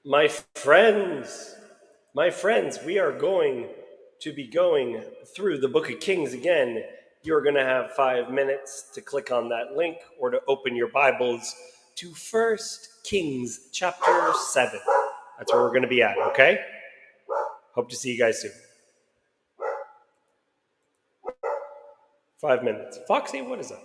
My friends, my friends, we are going to be going through the book of Kings again. You're going to have 5 minutes to click on that link or to open your Bibles to First Kings chapter 7. That's where we're going to be at, okay? Hope to see you guys soon. 5 minutes. Foxy, what is up?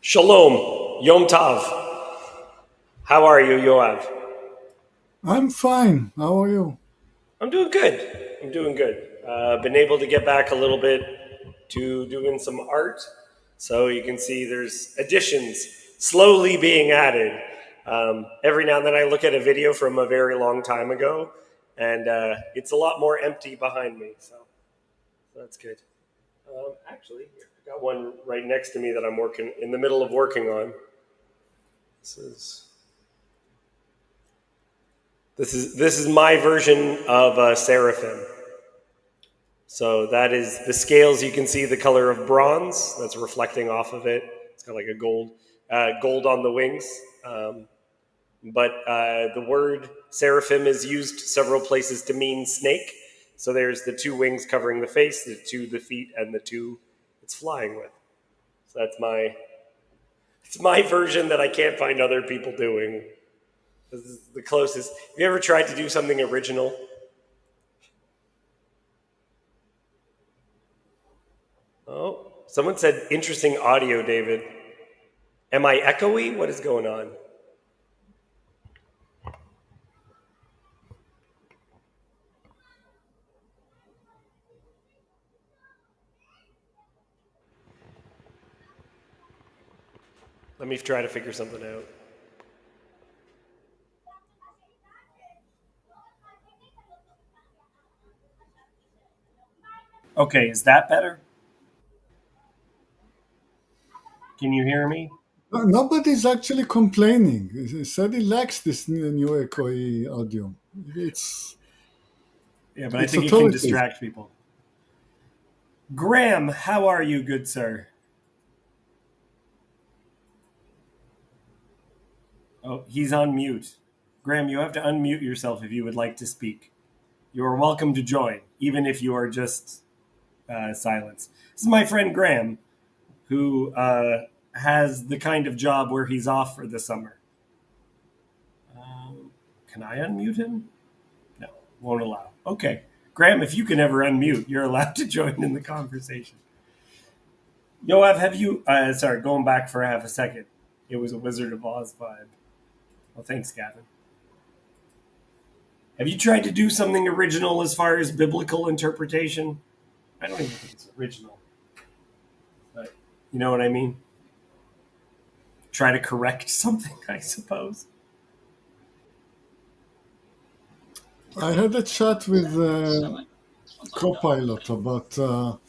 Shalom, Yom Tov. How are you, Yoav? I'm fine. How are you? I'm doing good. I'm doing good. Been able to get back a little bit to doing some art. So you can see there's additions slowly being added. Every now and then I look at a video from a very long time ago, and it's a lot more empty behind me. So that's good. Actually, here, I got one right next to me that I'm working in the middle of working on. This is this is my version of seraphim. So that is the scales. You can see the color of bronze that's reflecting off of it. It's got like a gold on the wings. But the word seraphim is used several places to mean snake. So there's the two wings covering the face, the feet, and the two it's flying with. So it's my version that I can't find other people doing. This is the closest. Have you ever tried to do something original? Oh, someone said interesting audio, David. Am I echoey? What is going on? Let me try to figure something out. Okay, is that better? Can you hear me? Nobody's actually complaining. He said he likes this new echoey audio. It's Yeah, but I it's think it can authoritative. distract people. Graham, how are you, good sir? Oh, he's on mute. Graham, you have to unmute yourself if you would like to speak. You are welcome to join, even if you are just silenced. This is my friend Graham, who has the kind of job where he's off for the summer. Can I unmute him? No, won't allow. Okay. Graham, if you can ever unmute, you're allowed to join in the conversation. Yoav, have you? Sorry, going back for half a second. It was a Wizard of Oz vibe. Well, thanks, Gavin. Have you tried to do something original as far as biblical interpretation? I don't even think it's original, but you know what I mean? Try to correct something, I suppose. I had a chat with Copilot about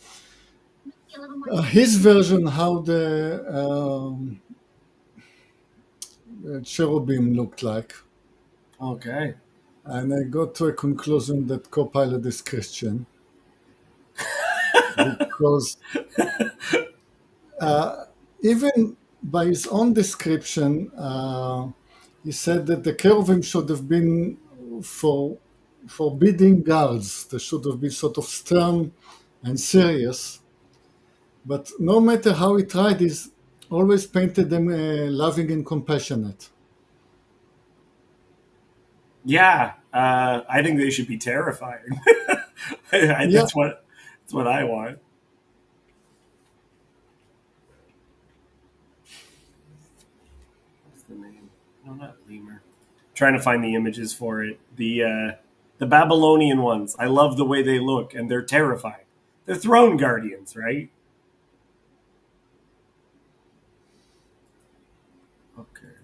his version, how the cherubim looked like. Okay. And I got to a conclusion that Copilot is Christian because even by his own description, he said that the cherubim should have been for forbidding guards. They should have been sort of stern and serious. But no matter how he tried, he's always painted them loving and compassionate. Yeah, I think they should be terrifying. Yeah, That's what I want. What's the name? No, not lemur. Trying to find the images for it. The Babylonian ones. I love the way they look, and they're terrifying. They're throne guardians, right? Okay.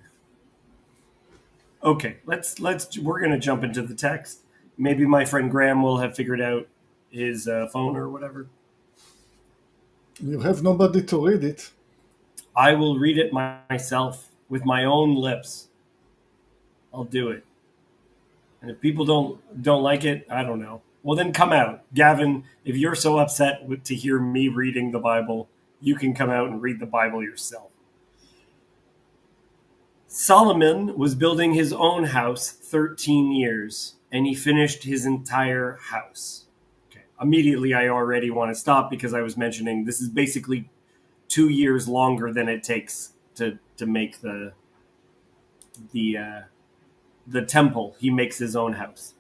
Okay. Let's. We're gonna jump into the text. Maybe my friend Graham will have figured out his phone or whatever. you have nobody to read it. I will read it myself with my own lips. I'll do it. And if people don't like it, I don't know. Well, then come out, Gavin. If you're so upset to hear me reading the Bible, you can come out and read the Bible yourself. Solomon was building his own house 13 years, and he finished his entire house. Okay. Immediately, I already want to stop because I was mentioning this is basically 2 years longer than it takes to make the the temple. He makes his own house.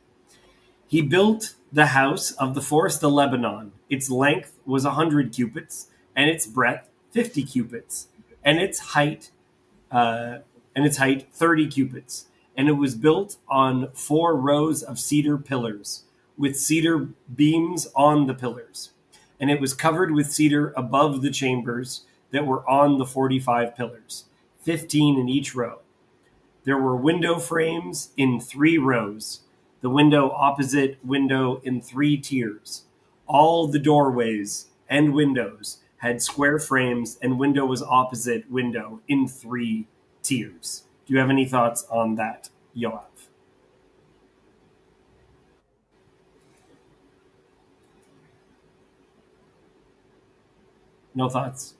He built the house of the forest of Lebanon. Its length was 100 cubits, and its breadth 50 cubits. and its height uh, 30 cubits, and it was built on 4 rows of cedar pillars, with cedar beams on the pillars, and it was covered with cedar above the chambers that were on the 45 pillars, 15 in each row. There were window frames in 3 rows, the window opposite window in 3 tiers. All the doorways and windows had square frames, and window was opposite window in 3 tiers. Do you have any thoughts on that, Yoav? No thoughts?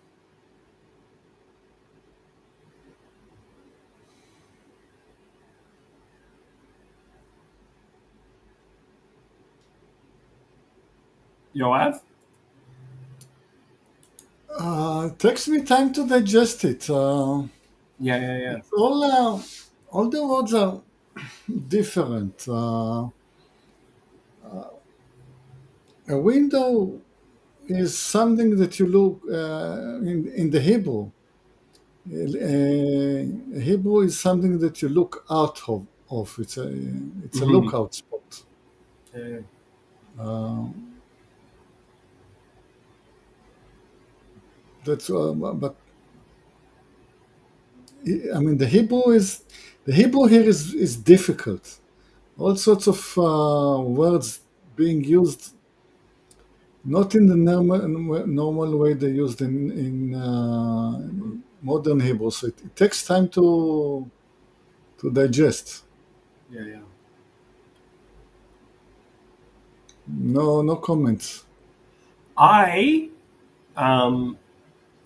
Yoav? It takes me time to digest it. Yeah, yeah, yeah. It's all the words are different. A window is something that you look in the Hebrew. Hebrew is something that you look out of. It's a Mhm. lookout spot. Yeah, Uh, that's but I mean the Hebrew here is difficult. All sorts of words being used not in the normal way they used in modern Hebrew. So it takes time to digest. yeah, yeah. No comments. I um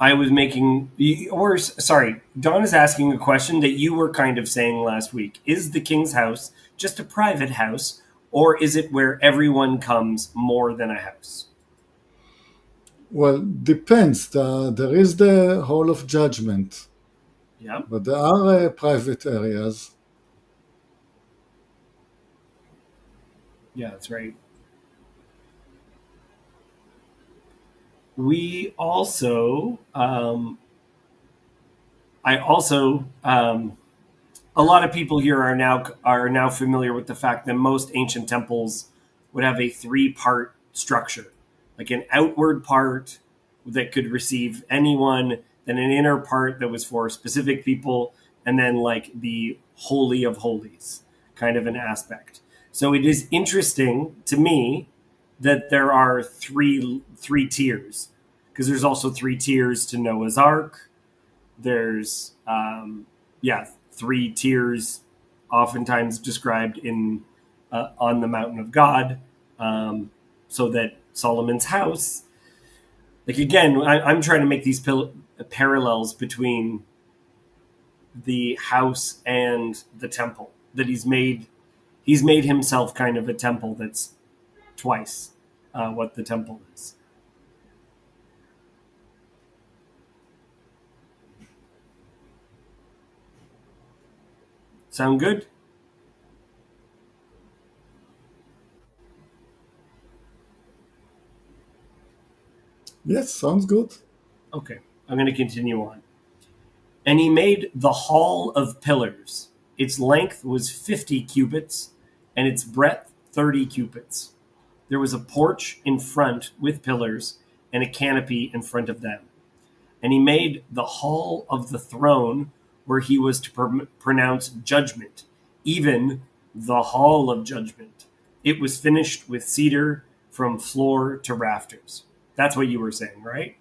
I was making, or sorry, Don is asking a question that you were kind of saying last week. Is the king's house just a private house, or is it where everyone comes more than a house? Well, depends. There is the Hall of Judgment, Yeah, but there are private areas. yeah, that's right. We also, I also, a lot of people here are now familiar with the fact that most ancient temples would have a 3-part structure, like an outward part that could receive anyone, then an inner part that was for specific people, and then like the holy of holies kind of an aspect. So it is interesting to me that there are three tiers, because there's also 3 tiers to Noah's Ark. There's yeah, 3 tiers, oftentimes described in on the mountain of God, so that Solomon's house, like again, I'm trying to make these parallels between the house and the temple, that he's made himself kind of a temple that's twice what the temple is. Sound good? Yes, sounds good. Okay, I'm going to continue on. And he made the hall of pillars. Its length was 50 cubits, and its breadth 30 cubits. There was a porch in front with pillars, and a canopy in front of them. And he made the hall of the throne, where he was to pronounce judgment, even the hall of judgment. It was finished with cedar from floor to rafters. That's what you were saying, right?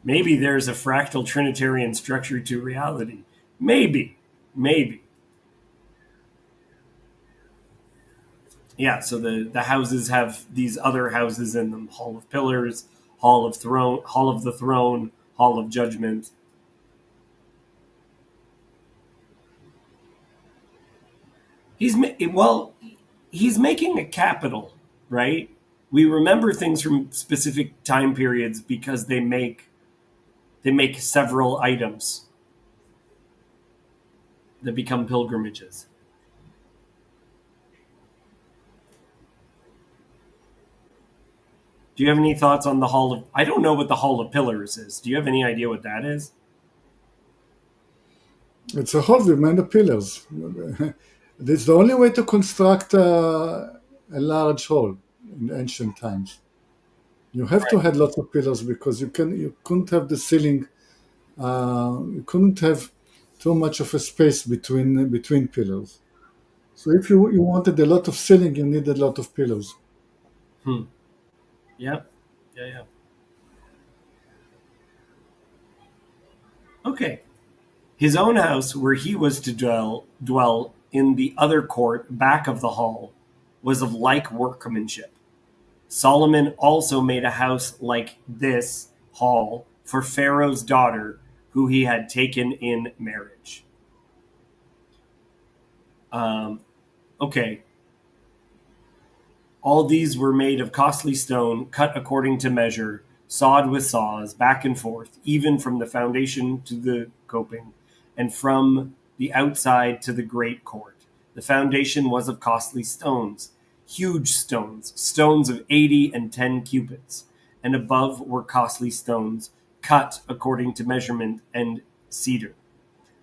Maybe there's a fractal Trinitarian structure to reality. Maybe. Maybe. Yeah, so the houses have these other houses in them: Hall of Pillars, Hall of the Throne, Hall of Judgment. Well, he's making a capital, right? We remember things from specific time periods because they make several items that become pilgrimages. Do you have any thoughts on the Hall of? I don't know what the Hall of Pillars is. Do you have any idea what that is? It's a hall with many pillars. It's the only way to construct a large hall in ancient times. You have to Right. have lots of pillars because you couldn't have the ceiling. You couldn't have too much of a space between pillars. So if you wanted a lot of ceiling, you need a lot of pillars. Hmm. Yeah. Yeah. Yeah. Okay. His own house, where he was to dwell in the other court back of the hall, was of like workmanship. Solomon also made a house like this hall for Pharaoh's daughter, who he had taken in marriage. Um, okay, all these were made of costly stone, cut according to measure, sawed with saws, back and forth, even from the foundation to the coping, and from the outside to the great court. The foundation was of costly stones, huge stones, stones of 80 and 10 cubits, and above were costly stones, cut according to measurement, and cedar.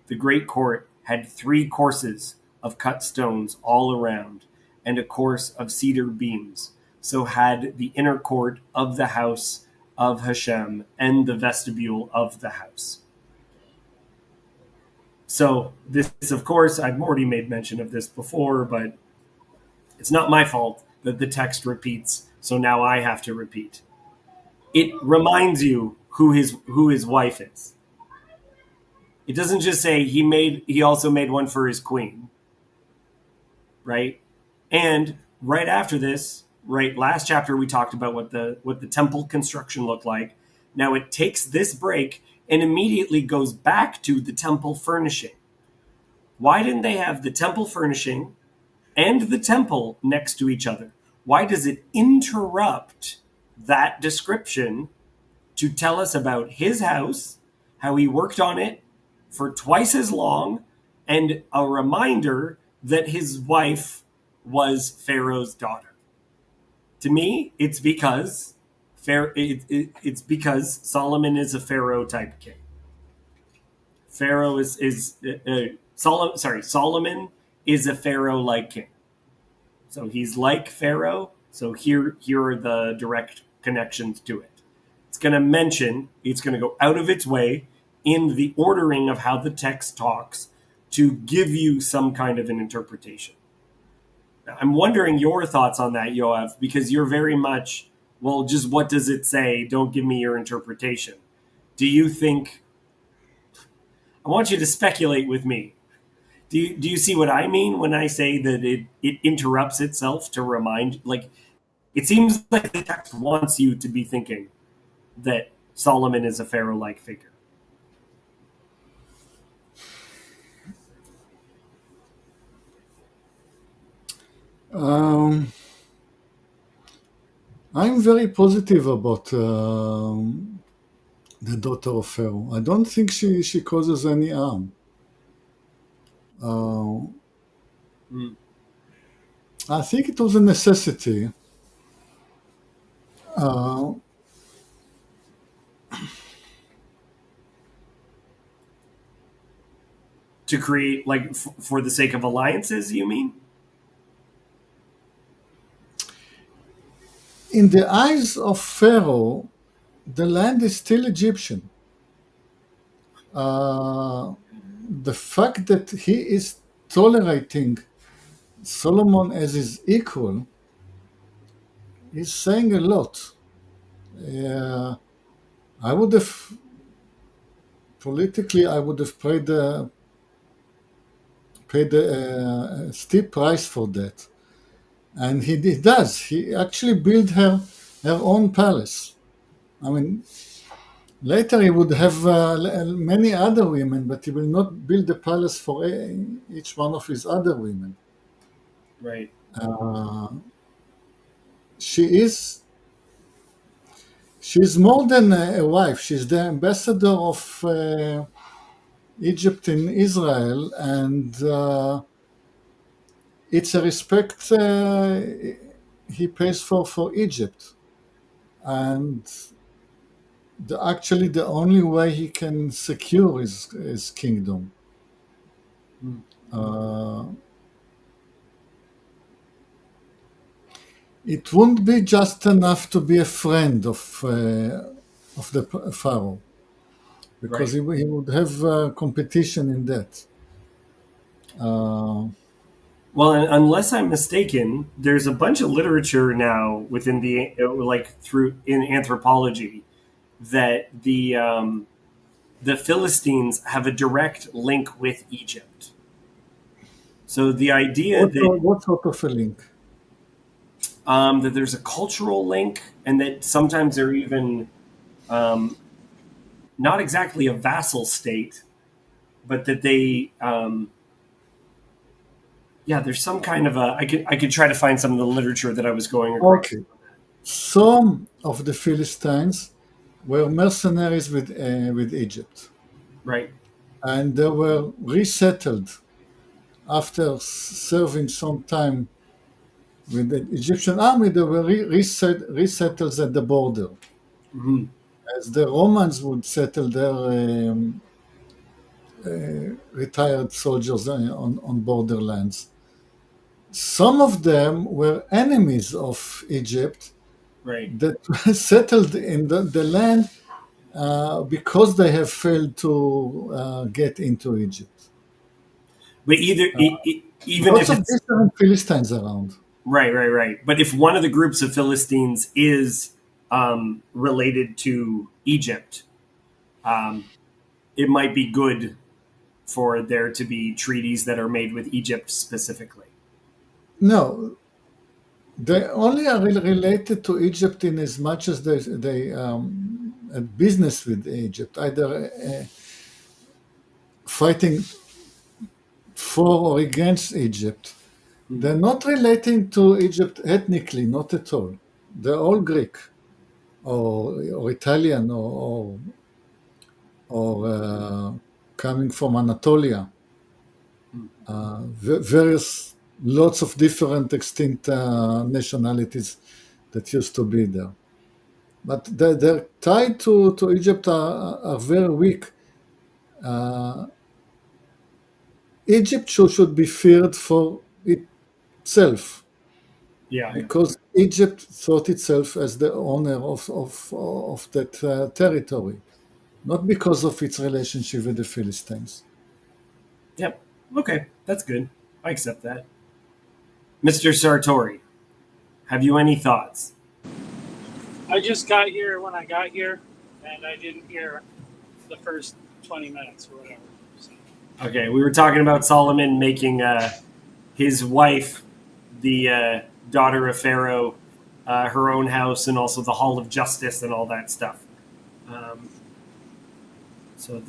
The great court had 3 courses of cut stones all around, and a course of cedar beams. So had the inner court of the house of Hashem and the vestibule of the house. So this, of course, I've already made mention of this before, but it's not my fault that the text repeats. So now I have to repeat. It reminds you who his wife is. It doesn't just say he also made one for his queen, right? And right after this, right, last chapter we talked about what the temple construction looked like. Now it takes this break and immediately goes back to the temple furnishing. Why didn't they have the temple furnishing and the temple next to each other? Why does it interrupt that description to tell us about his house, how he worked on it for twice as long, and a reminder that his wife was Pharaoh's daughter? To me, it's because it's because Solomon is a Pharaoh type king. Pharaoh Solomon is a Pharaoh like king. So he's like Pharaoh. So here are the direct connections to it. It's going to go out of its way in the ordering of how the text talks to give you some kind of an interpretation. I'm wondering your thoughts on that, Yoav, because you're very much, well, just what does it say? Don't give me your interpretation. Do you think, I want you to speculate with me. Do you see what I mean when I say that it interrupts itself to remind, like, it seems like the text wants you to be thinking that Solomon is a Pharaoh like figure. Um, I'm very positive about the daughter of Pharaoh. I don't think she causes any harm. Uh, Mm. I think it was a necessity. Uh, To create, like, for the sake of alliances, you mean? in the eyes of Pharaoh, the land is still Egyptian. Uh, the fact that he is tolerating Solomon as his equal is saying a lot. Uh, I would have politically, I would have paid a steep price for that, and he does. He actually built her own palace. I mean, later he would have many other women, but he will not build a palace for each one of his other women. Right. Uh, she is she's more than a wife. She's the ambassador of Egypt in Israel, and it's a respect he pays for Egypt. and actually the only way he can secure his kingdom. Uh, it wouldn't be just enough to be a friend of the pharaoh, because Right. he would have competition in that. Uh, Well, unless I'm mistaken, there's a bunch of literature now within the like through in anthropology that the Philistines have a direct link with Egypt. So the idea what sort of a link? that there's a cultural link, and that sometimes they're even um, not exactly a vassal state, but that they yeah, there's some kind of a I could try to find some of the literature that I was going across. Okay, some of the Philistines were mercenaries with Egypt, Right. and they were resettled after serving some time with the Egyptian army. They were resettled at the border, Hmm. as the Romans would settle their retired soldiers on borderlands. Some of them were enemies of Egypt Right. that settled in the land because they have failed to get into Egypt. But even Lots if of it's different Philistines around. right, right, right. But if one of the groups of Philistines is related to Egypt, um, it might be good for there to be treaties that are made with Egypt specifically. No, they only are related to Egypt in as much as they had business with Egypt, either fighting for or against Egypt. Hmm. They're not relating to Egypt ethnically, not at all. They're all Greek or Italian or coming from Anatolia. Various lots of different extinct nationalities that used to be there. But they're tied to Egypt are very weak. Uh, Egypt should be feared for itself, Yeah, yeah. because Egypt thought itself as the owner of that territory, not because of its relationship with the Philistines. Yep. Okay, that's good. I accept that. Mr. Sartori, have you any thoughts? I just got here when I got here, and I didn't hear the first 20 minutes or whatever. So, Okay, we were talking about Solomon making his wife, the daughter of Pharaoh, her own house, and also the Hall of Justice and all that stuff. Um, so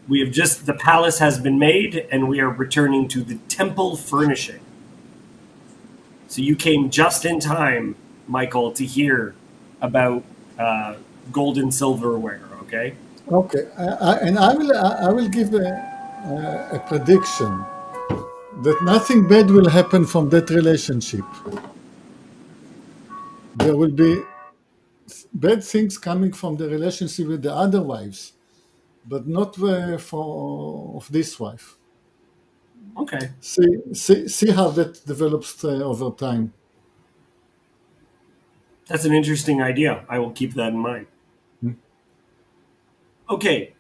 we have just the palace has been made, and we are returning to the temple furnishing. So you came just in time, Michael, to hear about gold and silverware. Okay. Okay, and I will give a prediction that nothing bad will happen from that relationship. There will be bad things coming from the relationship with the other wives, but not for of this wife. Okay. See how that develops over time. That's an interesting idea. I will keep that in mind. Hmm? Okay.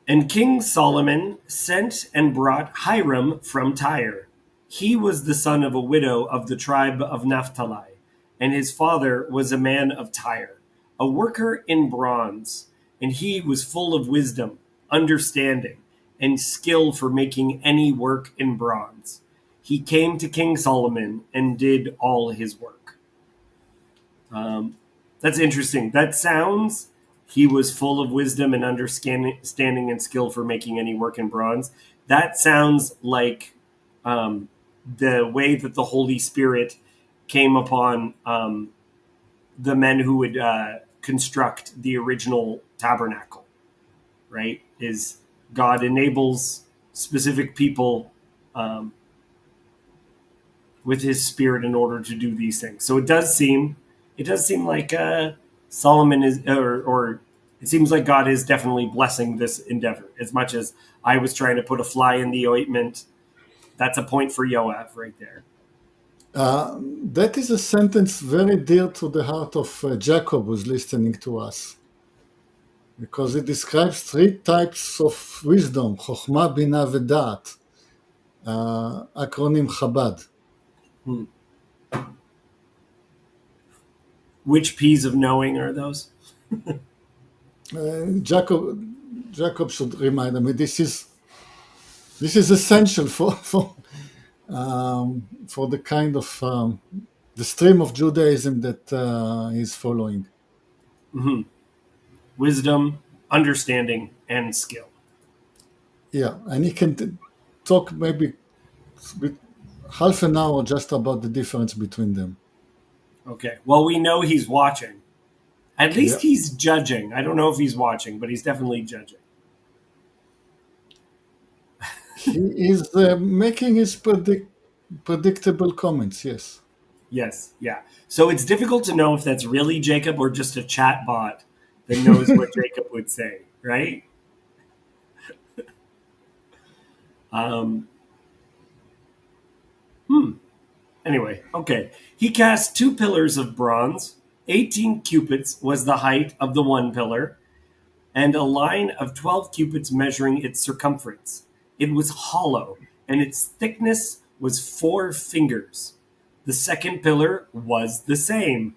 And King Solomon sent and brought Hiram from Tyre. He was the son of a widow of the tribe of Naphtali, and his father was a man of Tyre, a worker in bronze, and he was full of wisdom, understanding, and skill for making any work in bronze. He came to King Solomon and did all his work. Um, that's interesting. That sounds he was full of wisdom and understanding and skill for making any work in bronze. That sounds like the way that the Holy Spirit came upon the men who would construct the original tabernacle, right? Is God enables specific people with his spirit in order to do these things. So it does seem it does seem like Solomon is, or it seems like God is definitely blessing this endeavor. As much as I was trying to put a fly in the ointment, that's a point for Yoav right there. That is a sentence very dear to the heart of Jacob, who's listening to us, because it describes three types of wisdom: Chokhmah, Binah, Vedat, acronym Chabad. Hmm. Which P's of knowing are those? Jacob should remind me. This is essential for the kind of the stream of Judaism that he's following. Mm-hmm. Wisdom, understanding, and skill. Yeah, and he can talk maybe with half an hour just about the difference between them. Okay. Well, we know he's watching. At least Yeah. he's judging. I don't know if he's watching, but he's definitely judging. He is making his predictable comments, yes. Yes, yeah. So it's difficult to know if that's really Jacob or just a chat bot that knows what Jacob would say, right? Um, Anyway, okay. He cast 2 pillars of bronze. 18 cubits was the height of the one pillar, and a line of 12 cubits measuring its circumference. It was hollow, and its thickness was 4 fingers. The second pillar was the same.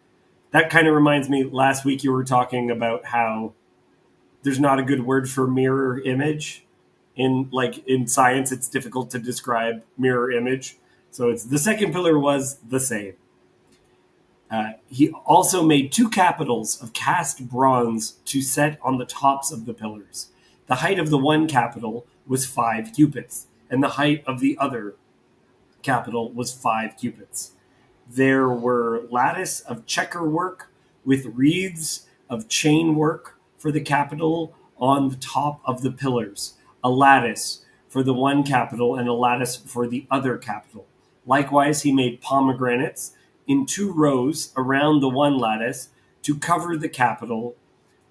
That kind of reminds me, last week you were talking about how there's not a good word for mirror image. In science, it's difficult to describe mirror image. So it's the second pillar was the same. He also made 2 capitals of cast bronze to set on the tops of the pillars. The height of the one capital was 5 cubits, and the height of the other capital was 5 cubits. There were lattice of checker work with wreaths of chain work for the capital on the top of the pillars, a lattice for the one capital and a lattice for the other capital. Likewise, he made pomegranates in 2 rows around the one lattice to cover the capital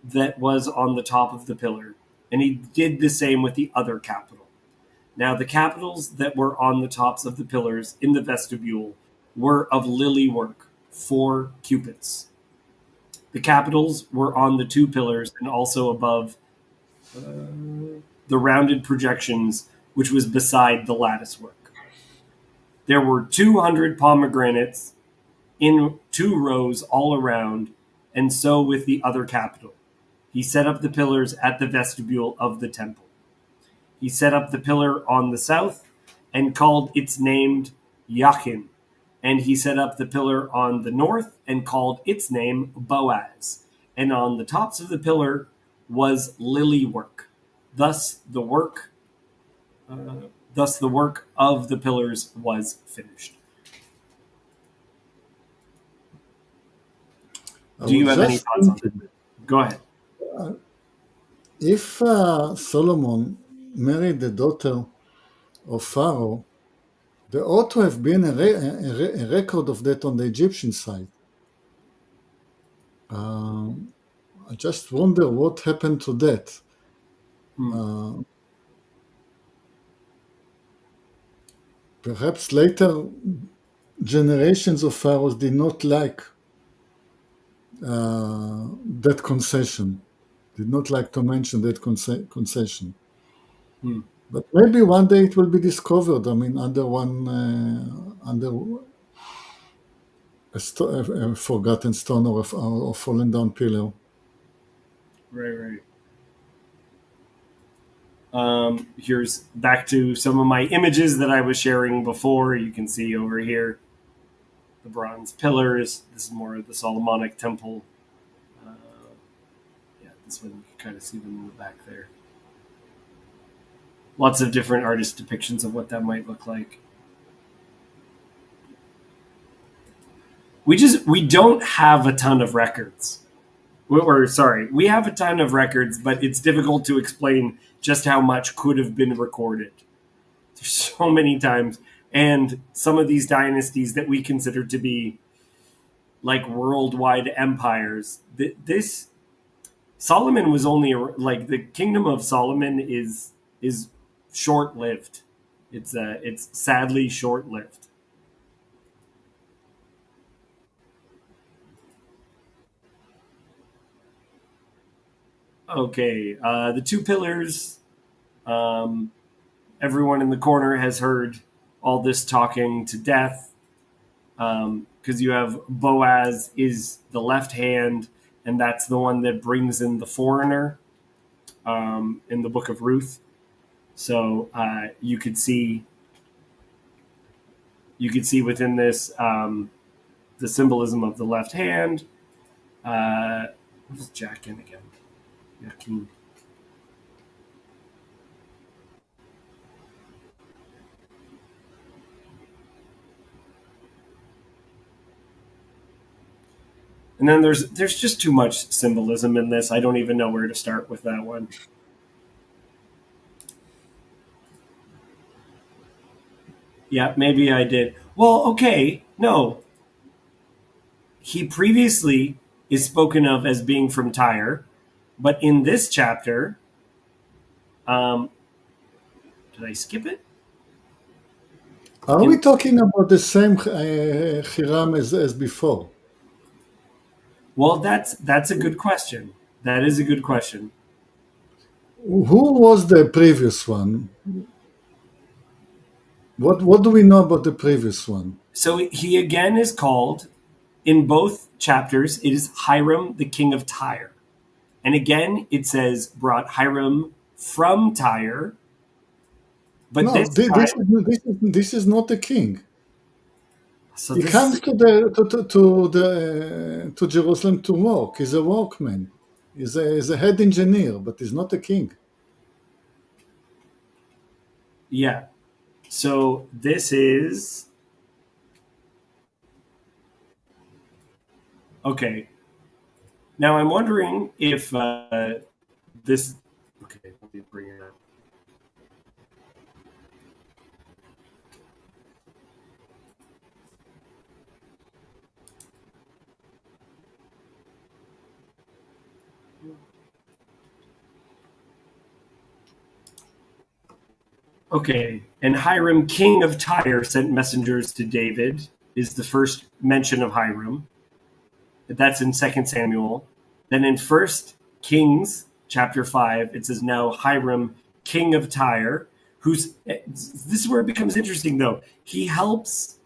that was on the top of the pillar, and he did the same with the other capital. Now, the capitals that were on the tops of the pillars in the vestibule were of lily work, 4 cubits. The capitals were on the 2 pillars and also above the rounded projections, which was beside the lattice work. There were 200 pomegranates in 2 rows all around, and so with the other capital. He set up the pillars at the vestibule of the temple. He set up the pillar on the south and called its name Yachin. And he set up the pillar on the north and called its name Boaz. And on the tops of the pillar was lily work. Thus the work of the pillars was finished. Do you have any thoughts on that? Go ahead. If Solomon married the daughter of Pharaoh, there ought to have been a record of that on the Egyptian side. I just wonder what happened to that. Perhaps later generations of pharaohs did not like that concession, did not like to mention that concession. But maybe one day it will be discovered. I mean, under a forgotten stone or a fallen down pillar. Right. Here's back to some of my images that I was sharing before. You can see over here the bronze pillars. This is more of the Solomonic temple. This one you can kind of see them in the back there. Lots of different artist depictions of what that might look like. We don't have a ton of records. We have a ton of records, but it's difficult to explain just how much could have been recorded. There's so many times, and some of these dynasties that we consider to be like worldwide empires. This Solomon was only like the kingdom of Solomon is short lived. It's sadly short lived. Okay, the two pillars. Um, Everyone in the corner has heard all this talking to death because you have Boaz is the left hand, and that's the one that brings in the foreigner in the book of Ruth. So you could see within this the symbolism of the left hand. What is Jack in again? Yakin. And then there's just too much symbolism in this. I don't even know where to start with that one. Yeah, maybe I did. Well, okay, no. He previously is spoken of as being from Tyre, but in this chapter, um, did I skip it? Are we In, talking about the same Hiram as before? well, that's a good question. That is a good question. Who was the previous one? What do we know about the previous one? So he again is called in both chapters. It is Hiram, the king of Tyre, and again it says brought Hiram from Tyre, but No, this time, this is not a king. so He this comes to Jerusalem to work. He's a workman. He's a head engineer, but he's not a king. yeah. So this is okay. Now I'm wondering if this. Okay, let me bring it up. Okay, and Hiram, king of Tyre, sent messengers to David. Is the first mention of Hiram. That's in Second Samuel. Then in First Kings chapter 5, it says now Hiram, king of Tyre, who's this is where it becomes interesting though. He helps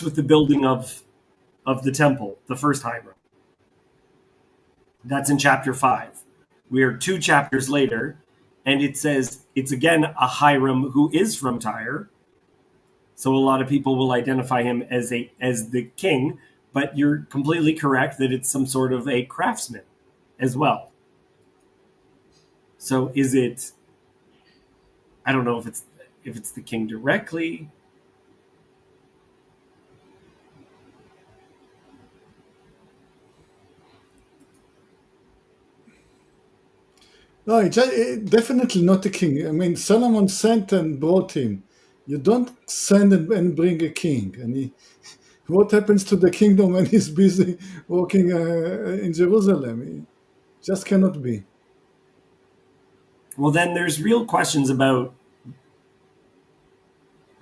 with the building of the temple, the first Hiram. That's in chapter 5. We are two chapters later, and it says it's again a Hiram who is from Tyre. So a lot of people will identify him as the king, but you're completely correct that it's some sort of a craftsman as well. So is it? I don't know if it's the king directly. No, definitely not a king. I mean, Solomon sent and brought him. You don't send and bring a king. What happens to the kingdom when he's busy working in Jerusalem? It just cannot be. Well, then there's real questions about.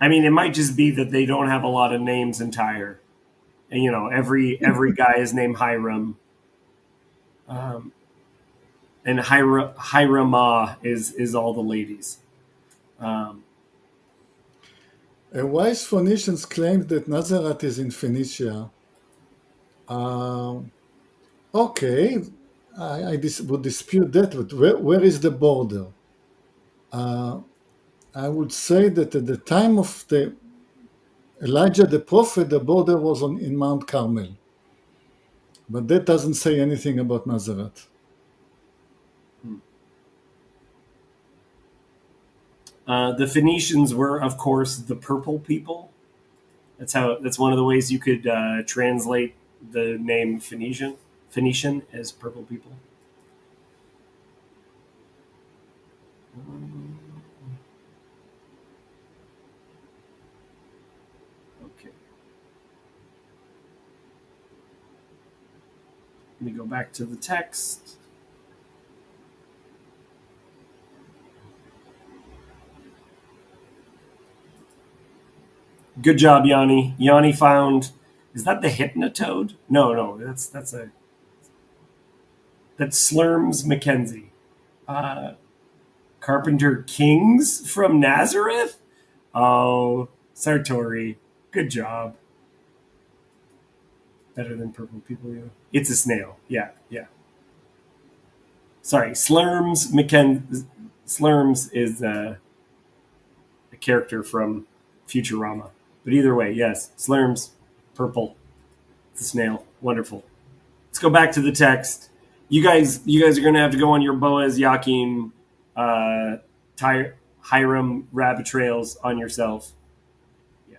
I mean, it might just be that they don't have a lot of names in Tyre, and every guy is named Hiram, um, and Hiramah is all the ladies. Um, A wise Phoenicians claimed that Nazareth is in Phoenicia. Okay, I would dispute that, but where is the border? Uh, I would say that at the time of the Elijah the prophet, the border was in Mount Carmel. But that doesn't say anything about Nazareth. the Phoenicians were, of course, the purple people. That's one of the ways you could translate the name Phoenician as purple people. Okay. Let me go back to the text. Good job, Yanni. Yanni found. Is that the hypnotoad? No, that's Slurms Mackenzie. Uh, Carpenter Kings from Nazareth. Oh, Sartori. Good job. Better than purple people. Yeah. It's a snail. Yeah. Sorry, Slurms is a character from Futurama. But either way, yes, Slurms, purple. It's a snail. Wonderful. Let's go back to the text. You guys are gonna have to go on your Boaz Yakin, Hiram rabbit trails on yourself. Yeah.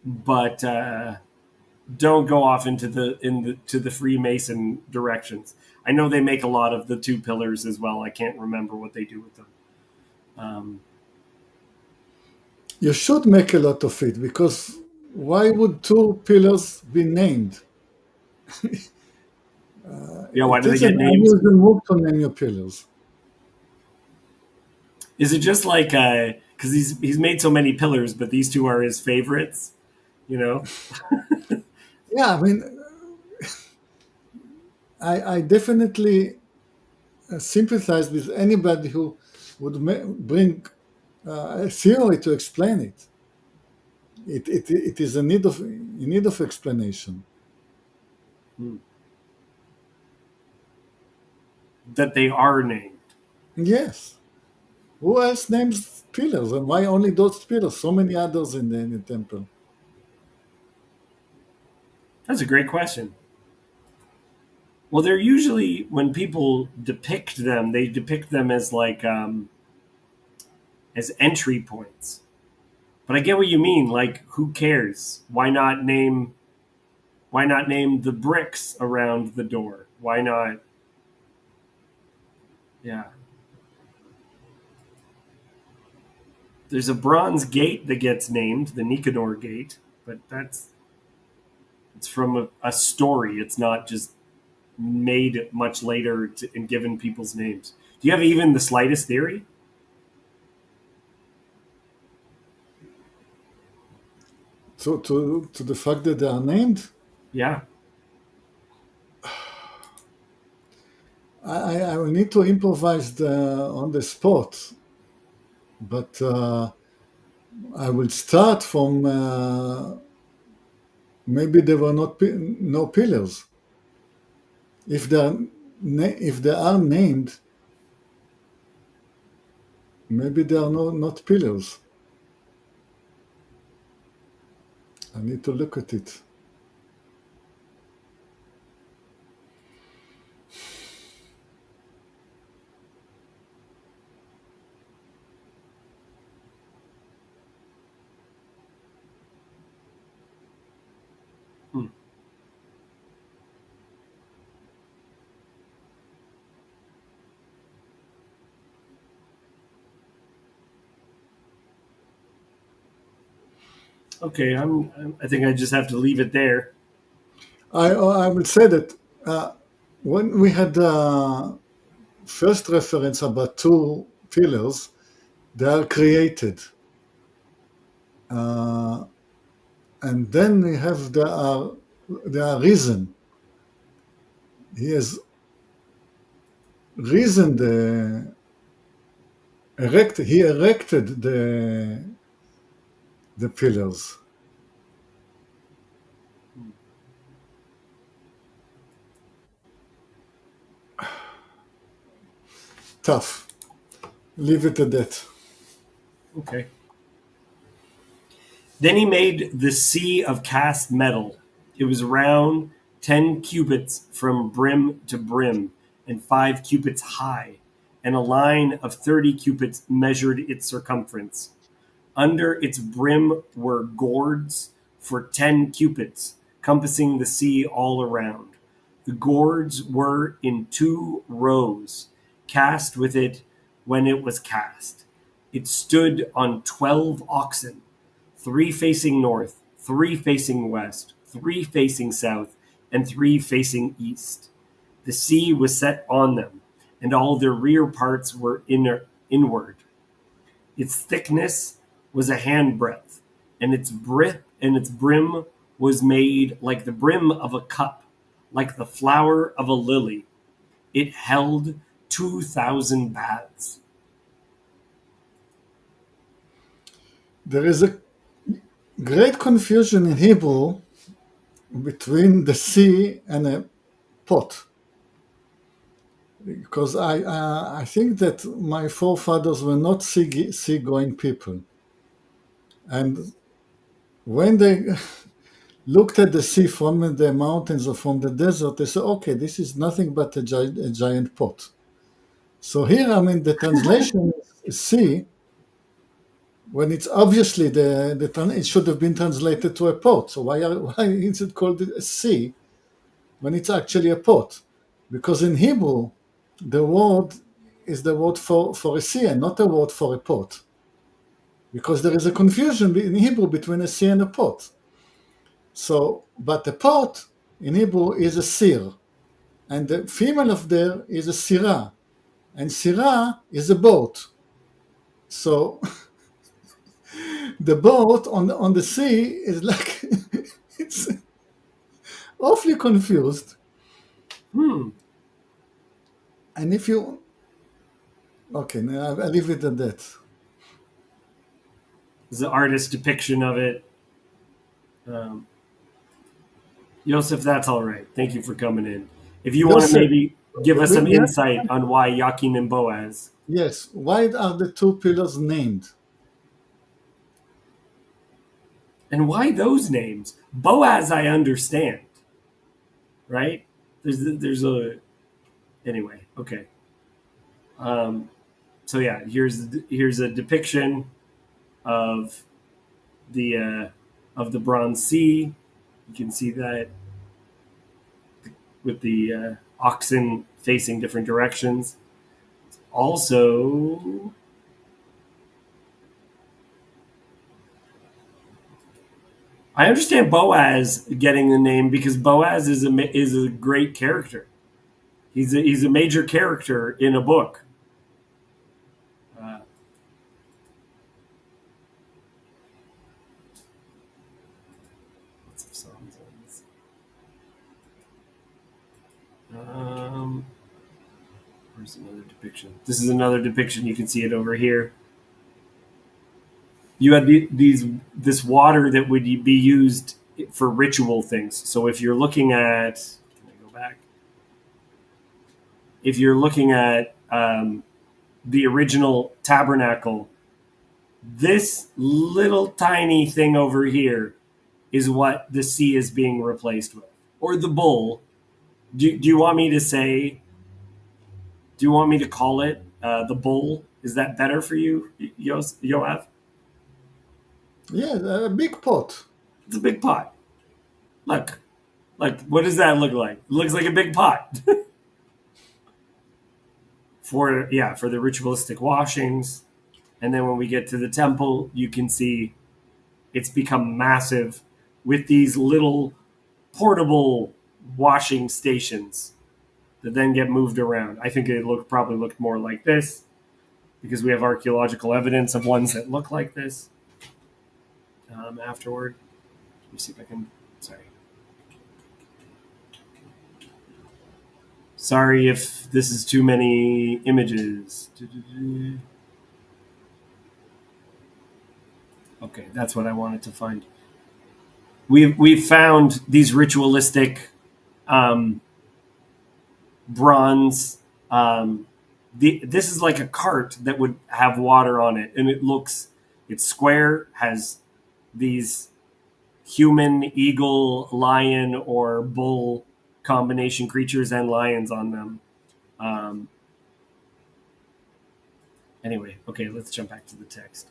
But don't go off into the Freemason directions. I know they make a lot of the two pillars as well. I can't remember what they do with them. You should make a lot of it, because why would two pillars be named? Yeah, why It do they is get an names? unusual move to name your pillars. Is it just like because he's made so many pillars, but these two are his favorites? You know. Yeah, I mean, I definitely sympathize with anybody who would bring a theory to explain it. It is in need of explanation. That they are named. Yes. Who else names pillars, and why only those pillars? So many others in the temple. That's a great question. Well, they're usually, when people depict them, they depict them as like as entry points. But I get what you mean. Like, who cares? Why not name? Why not name the bricks around the door? Why not? Yeah. There's a bronze gate that gets named, the Nicanor Gate, but it's from a story. It's not just made much later and given people's names. Do you have even the slightest theory? To the fact that they are named, Yeah. I will need to improvise on the spot, but I will start from maybe there were no pillars. If they are named, maybe they are not pillars. I need to look at it. Hmm. Okay, I think I just have to leave it there. I will say that when we had first reference about two pillars, they are created. And then we have there are reason. He has reasoned he erected the pillars. Tough. Leave it at that. Okay. Then he made the sea of cast metal. It was round 10 cubits from brim to brim, and 5 cubits high, and a line of 30 cubits measured its circumference. Under its brim were gourds for 10 cubits, compassing the sea all around. The gourds were in 2 rows, cast with it when it was cast. It stood on 12 oxen, 3 facing north, 3 facing west, 3 facing south, and 3 facing east. The sea was set on them, and all their rear parts were inward. Its thickness was a handbreadth, and its brim was made like the brim of a cup, like the flower of a lily. It held 2,000 baths. There is a great confusion in Hebrew between the sea and a pot. Because I think that my forefathers were not seagoing people. And when they looked at the sea from the mountains or from the desert, they said, okay, this is nothing but a giant pot. So here, I mean, the translation is sea, when it's obviously it should have been translated to a pot. So why is it called a sea when it's actually a pot? Because in Hebrew, the word is the word for a sea and not a word for a pot. Because there is a confusion in Hebrew between a sea and a pot. So, but a pot in Hebrew is a sir, and the female of there is a sirah, and sirah is a boat. So the boat on the sea is like it's awfully confused. And if you okay, now I'll leave it at that. It's the artist's depiction of it. Yosef, that's all right. Thank you for coming in. If you want to maybe give us some insight on why Yakin and Boaz. Yes, why are the two pillars named? And why those names? Boaz, I understand. Right? There's a anyway. Okay. So yeah, here's a depiction of the Bronze Sea. You can see that with the oxen facing different directions. Also, I understand Boaz getting the name because Boaz is a great character. He's a major character in a book. Where's another depiction? This is another depiction. You can see it over here. You had this water that would be used for ritual things. So if you're looking at, can I go back? If you're looking at the original tabernacle, this little tiny thing over here is what the sea is being replaced with, or the bull. Do you want me to say? Do you want me to call it the bull? Is that better for you, Yoav? Yeah, a big pot. It's a big pot. Look, what does that look like? It looks like a big pot. for the ritualistic washings. And then when we get to the temple, you can see it's become massive with these little portable washing stations that then get moved around. I think it probably looked more like this because we have archaeological evidence of ones that look like this afterward. Let me see if I can... Sorry if this is too many images. Okay, that's what I wanted to find. We've found these ritualistic bronze. This is like a cart that would have water on it, and it's square, has these human, eagle, lion, or bull combination creatures and lions on them. Anyway, okay, let's jump back to the text.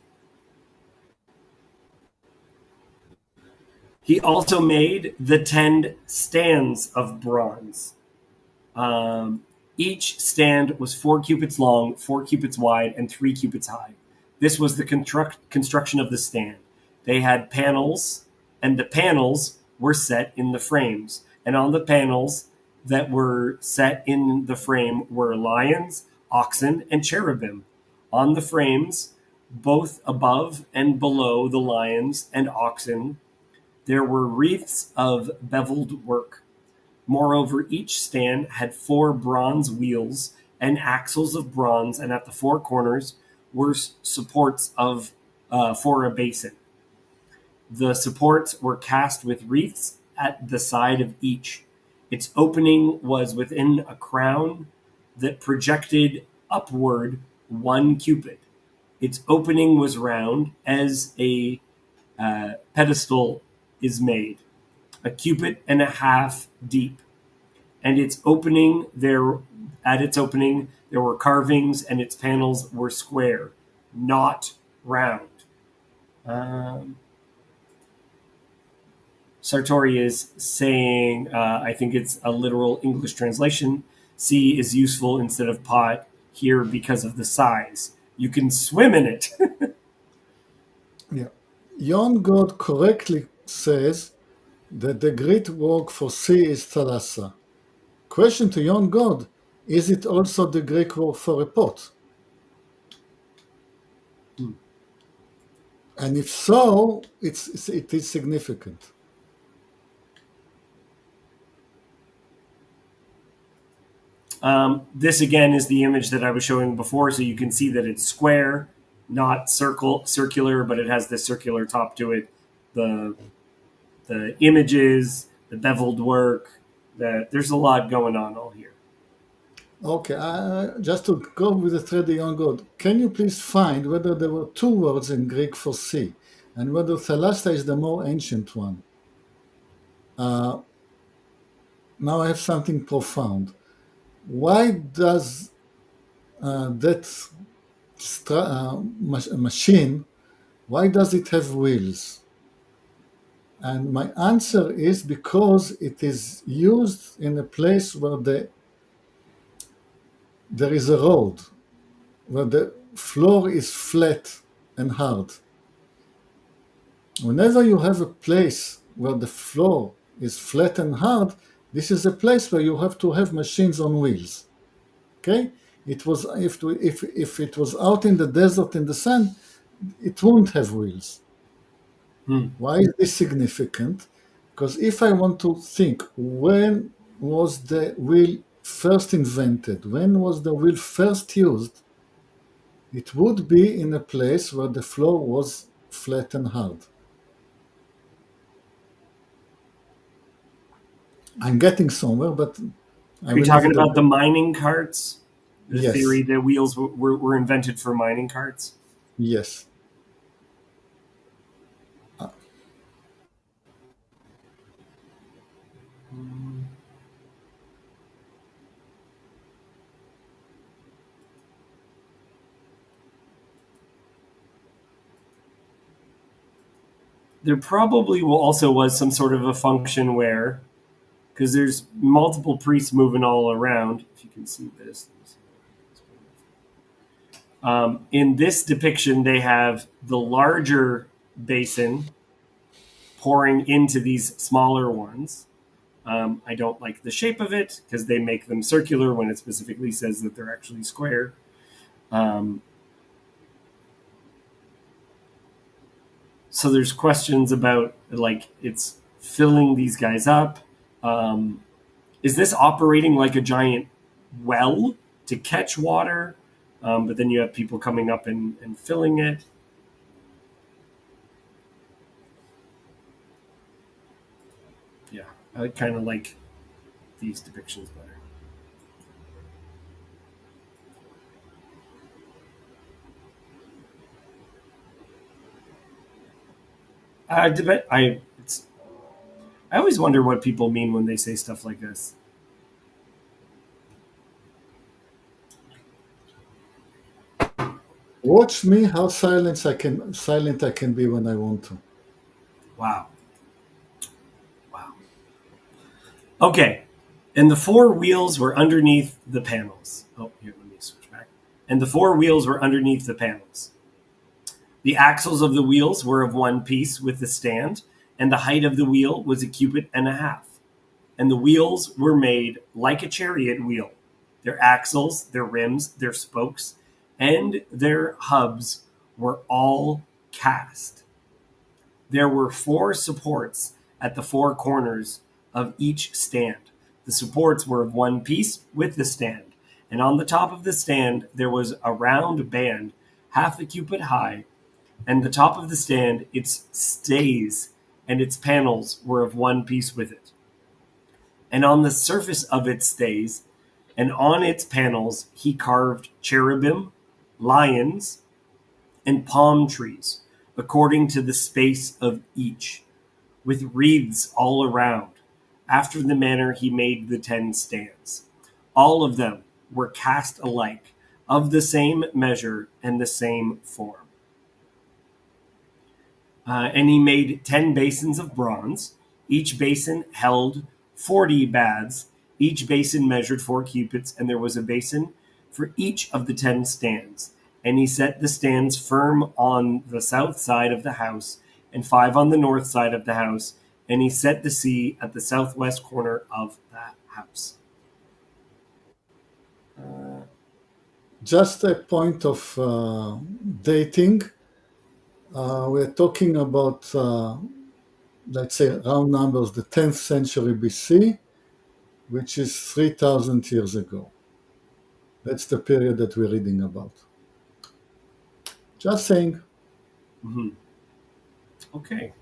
He also made the 10 stands of bronze. Each stand was 4 cubits long, 4 cubits wide, and 3 cubits high. This was the construction of the stand. They had panels and the panels were set in the frames. And on the panels that were set in the frame were lions, oxen, and cherubim. On the frames, both above and below the lions and oxen, there were wreaths of beveled work. Moreover, each stand had 4 bronze wheels and axles of bronze, and at the 4 corners were supports of for a basin. The supports were cast with wreaths at the side of each. Its opening was within a crown that projected upward 1 cubit. Its opening was round as a pedestal is made, a cubit and a half deep. And its opening there at its opening there were carvings, and its panels were square, not round. Sartori is saying, I think it's a literal English translation. Sea is useful instead of pot here because of the size. You can swim in it. Yeah. Yon God correctly says that the Greek word for sea is thalassa. Question to Yon God, is it also the Greek word for a pot? And if so, it is significant. This again is the image that I was showing before, so you can see that it's square, not circular, but it has this circular top to it. The images, the beveled work, there's a lot going on all here. Okay, just to go with the thread, Yon God, can you please find whether there were 2 words in Greek for sea, and whether thalassa is the more ancient one? Now I have something profound. Why does that machine, why does it have wheels? And my answer is because it is used in a place where there is a road, where the floor is flat and hard. Whenever you have a place where the floor is flat and hard, this is a place where you have to have machines on wheels. Okay? It was if it was out in the desert in the sand, it won't have wheels. Why is this significant? Because if I want to think, when was the wheel first invented? When was the wheel first used? It would be in a place where the floor was flat and hard. I'm getting somewhere, but Are you talking about the mining carts? The Yes. theory that wheels were invented for mining carts? Yes. There probably also was some sort of a function where, because there's multiple priests moving all around, if you can see this. In this depiction, they have the larger basin pouring into these smaller ones. I don't like the shape of it because they make them circular when it specifically says that they're actually square. So there's questions about, like, it's filling these guys up. Is this operating like a giant well to catch water? But then you have people coming up and filling it. Yeah, I kind of like these depictions better. I always wonder what people mean when they say stuff like this. Watch me how silent I can be when I want to. Wow. Okay. And the 4 wheels were underneath the panels. Oh, here, let me switch back. And the 4 wheels were underneath the panels. The axles of the wheels were of one piece with the stand, and the height of the wheel was a cubit and a half. And the wheels were made like a chariot wheel. Their axles, their rims, their spokes, and their hubs were all cast. There were 4 supports at the 4 corners of each stand. The supports were of one piece with the stand, and on the top of the stand there was a round band, half a cubit high, and the top of the stand, its stays and its panels were of one piece with it. And on the surface of its stays and on its panels he carved cherubim, lions, and palm trees, according to the space of each, with wreaths all around, after the manner he made the 10 stands. All of them were cast alike, of the same measure and the same form. And he made 10 basins of bronze. Each basin held 40 baths. Each basin measured 4 cubits, and there was a basin for each of the 10 stands. And he set the stands firm on the south side of the house, and 5 on the north side of the house. And he set the sea at the southwest corner of that house. Just a point of dating. We're talking about, let's say, round numbers, the 10th century BC, which is 3,000 years ago. That's the period that we're reading about. Just saying. Mm-hmm. Okay.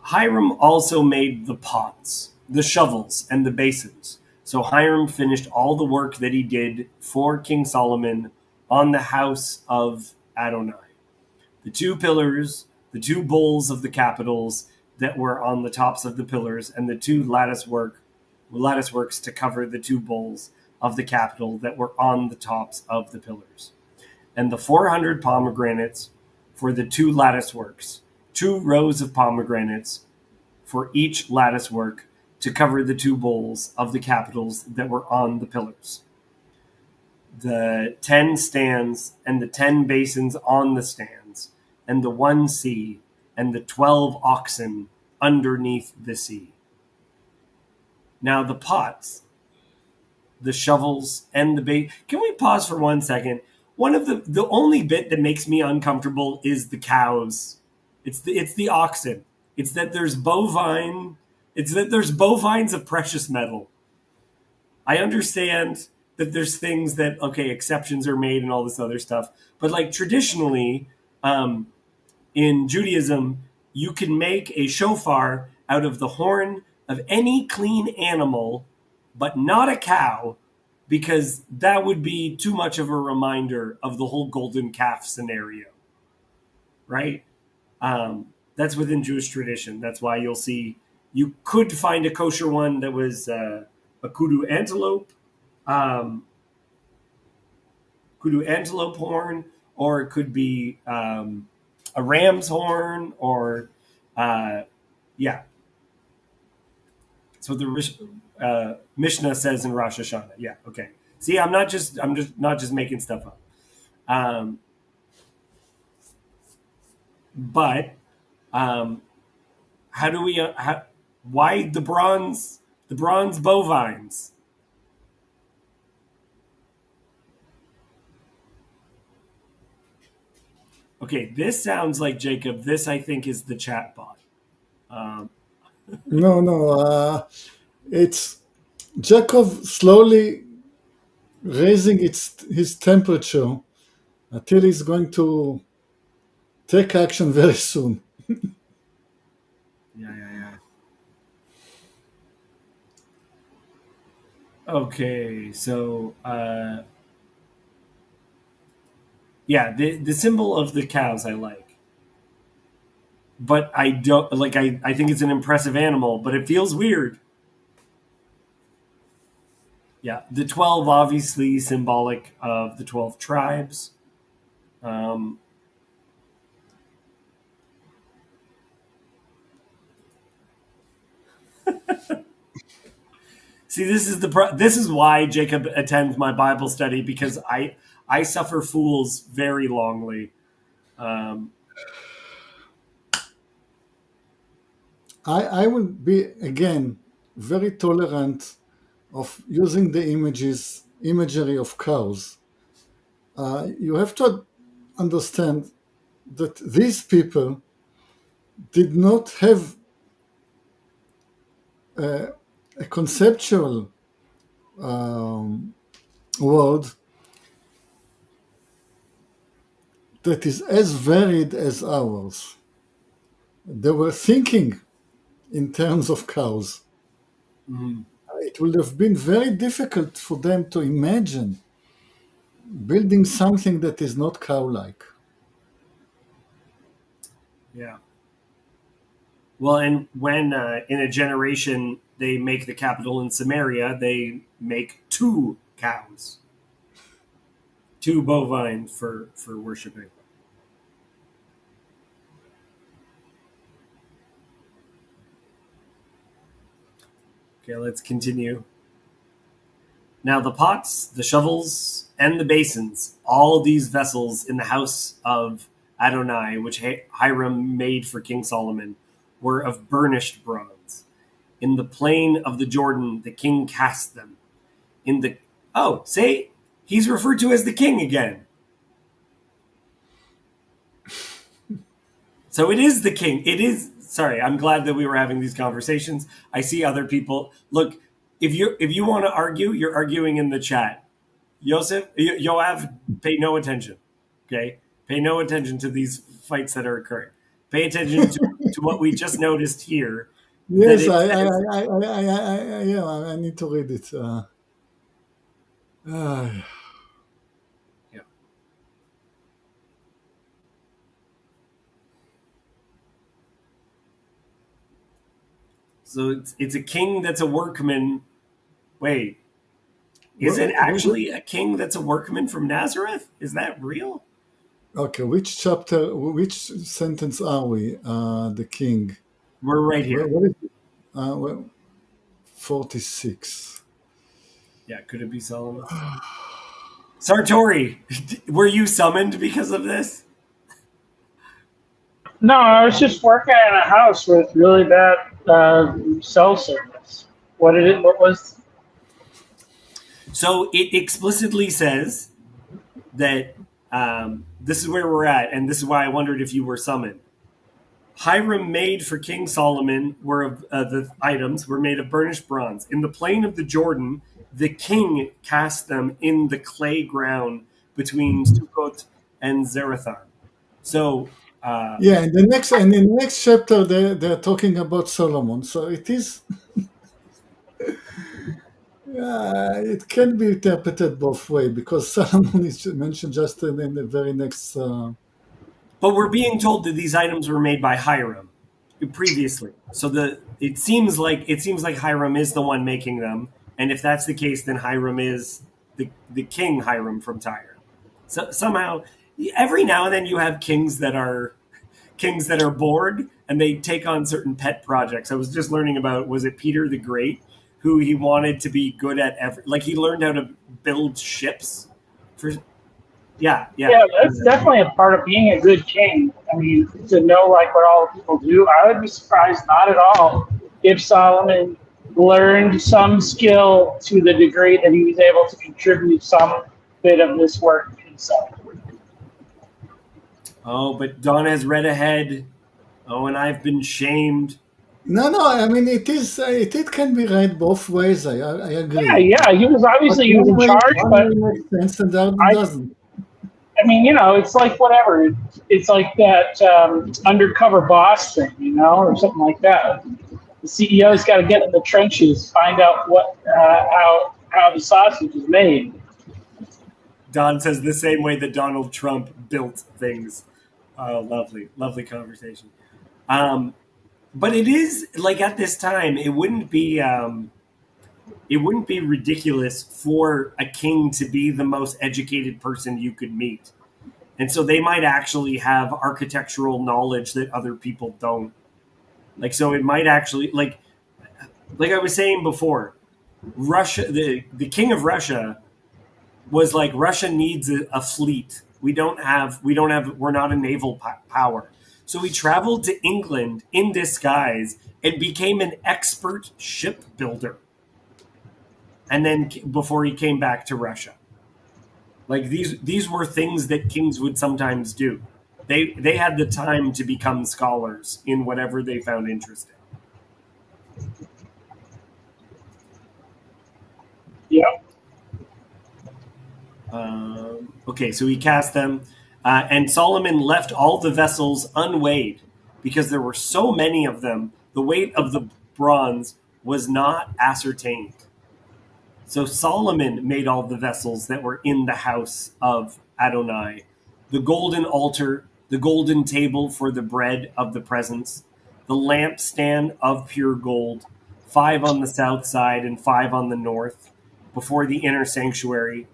Hiram also made the pots, the shovels, and the basins. So Hiram finished all the work that he did for King Solomon on the house of Adonai. The 2 pillars, the 2 bowls of the capitals that were on the tops of the pillars, and the 2 lattice works to cover the 2 bowls of the capital that were on the tops of the pillars. And the 400 pomegranates for the 2 lattice works, 2 rows of pomegranates for each lattice work to cover the 2 bowls of the capitals that were on the pillars. The 10 stands and the 10 basins on the stands, and the 1 sea, and the 12 oxen underneath the sea. Now the pots, the shovels, and the bait. Can we pause for 1 second? One of the only bit that makes me uncomfortable is the cows. It's the oxen. It's that there's bovines of precious metal. I understand that there's things that, okay, exceptions are made and all this other stuff, but like traditionally, in Judaism, you can make a shofar out of the horn of any clean animal, but not a cow, because that would be too much of a reminder of the whole golden calf scenario, right? That's within Jewish tradition. That's why you could find a kosher one that was a kudu antelope horn, or it could be a ram's horn, or yeah. So the Mishnah says in Rosh Hashanah. Yeah, okay. See, I'm just not just making stuff up. But how do we? Why the bronze bovines? Okay, this sounds like Jacob. This, I think, is the chat bot. No. It's Jacob slowly raising his temperature until he's going to take action very soon. Yeah. Okay, so yeah, the symbol of the cows I like, but I don't like. I think it's an impressive animal, but it feels weird. Yeah, the 12 obviously symbolic of the 12 tribes. See, this is why Jacob attends my Bible study, because I suffer fools very longly. I will be again very tolerant of using the imagery of cows. You have to understand that these people did not have a conceptual world that is as varied as ours. They were thinking in terms of cows. It would have been very difficult for them to imagine building something that is not cow-like. Yeah. Well, and when in a generation they make the capital in Samaria, they make 2 cows, 2 bovines for worshiping. Okay, let's continue. Now the pots, the shovels, and the basins, all these vessels in the house of Adonai, which Hiram made for King Solomon, were of burnished bronze. In the plain of the Jordan, the king cast them. In the say he's referred to as the king again. So it is the king. It is. Sorry, I'm glad that we were having these conversations. I see other people. Look, if you want to argue, you're arguing in the chat. Yoav, pay no attention. Okay, pay no attention to these fights that are occurring. Pay attention to what we just noticed here. Yes, I need to read it. Yeah. So it's a king that's a workman. Wait, is it actually a king that's a workman from Nazareth? Is that real? Okay, which chapter, which sentence are we? The king. We're right here. What is it? 46. Yeah, could it be Solomon? Sartori, were you summoned because of this? No, I was just working in a house with really bad cell service. What did it? What was? So it explicitly says that this is where we're at, and this is why I wondered if you were summoned. Hiram made for King Solomon were of the items were made of burnished bronze. In the plain of the Jordan, the king cast them in the clay ground between Sukkot and Zarethan. So yeah, in the next chapter they're talking about Solomon. So it is. It can be interpreted both ways because Solomon is mentioned just in the very next. But we're being told that these items were made by Hiram previously. So it seems like Hiram is the one making them, and if that's the case, then Hiram is the king Hiram from Tyre. So somehow, every now and then you have kings that are bored and they take on certain pet projects. I was just learning about, was it Peter the Great, who he wanted to be good at he learned how to build ships for. Yeah, that's definitely a part of being a good king. I mean, to know like what all people do, I would be surprised not at all if Solomon learned some skill to the degree that he was able to contribute some bit of this work himself. Oh, but Don has read ahead. Oh, and I've been shamed. No. I mean, it can be read both ways. I agree. Yeah. He was obviously in charge, but makes sense and the other doesn't. I mean, it's like whatever. It's like that undercover boss thing, or something like that. The CEO's got to get in the trenches, find out what how the sausage is made. Don says the same way that Donald Trump built things. Lovely conversation. But it is like at this time, it wouldn't be ridiculous for a king to be the most educated person you could meet. And so they might actually have architectural knowledge that other people don't. Like, so it might actually, like I was saying before, Russia, the king of Russia was like, Russia needs a fleet. We're not a naval power. So he traveled to England in disguise and became an expert shipbuilder. And then before he came back to Russia. Like these were things that kings would sometimes do. They had the time to become scholars in whatever they found interesting. Yeah. Okay, so he cast them, and Solomon left all the vessels unweighed because there were so many of them. The weight of the bronze was not ascertained. So Solomon made all the vessels that were in the house of Adonai, the golden altar, the golden table for the bread of the presence, the lampstand of pure gold, 5 on the south side and 5 on the north, before the inner sanctuary,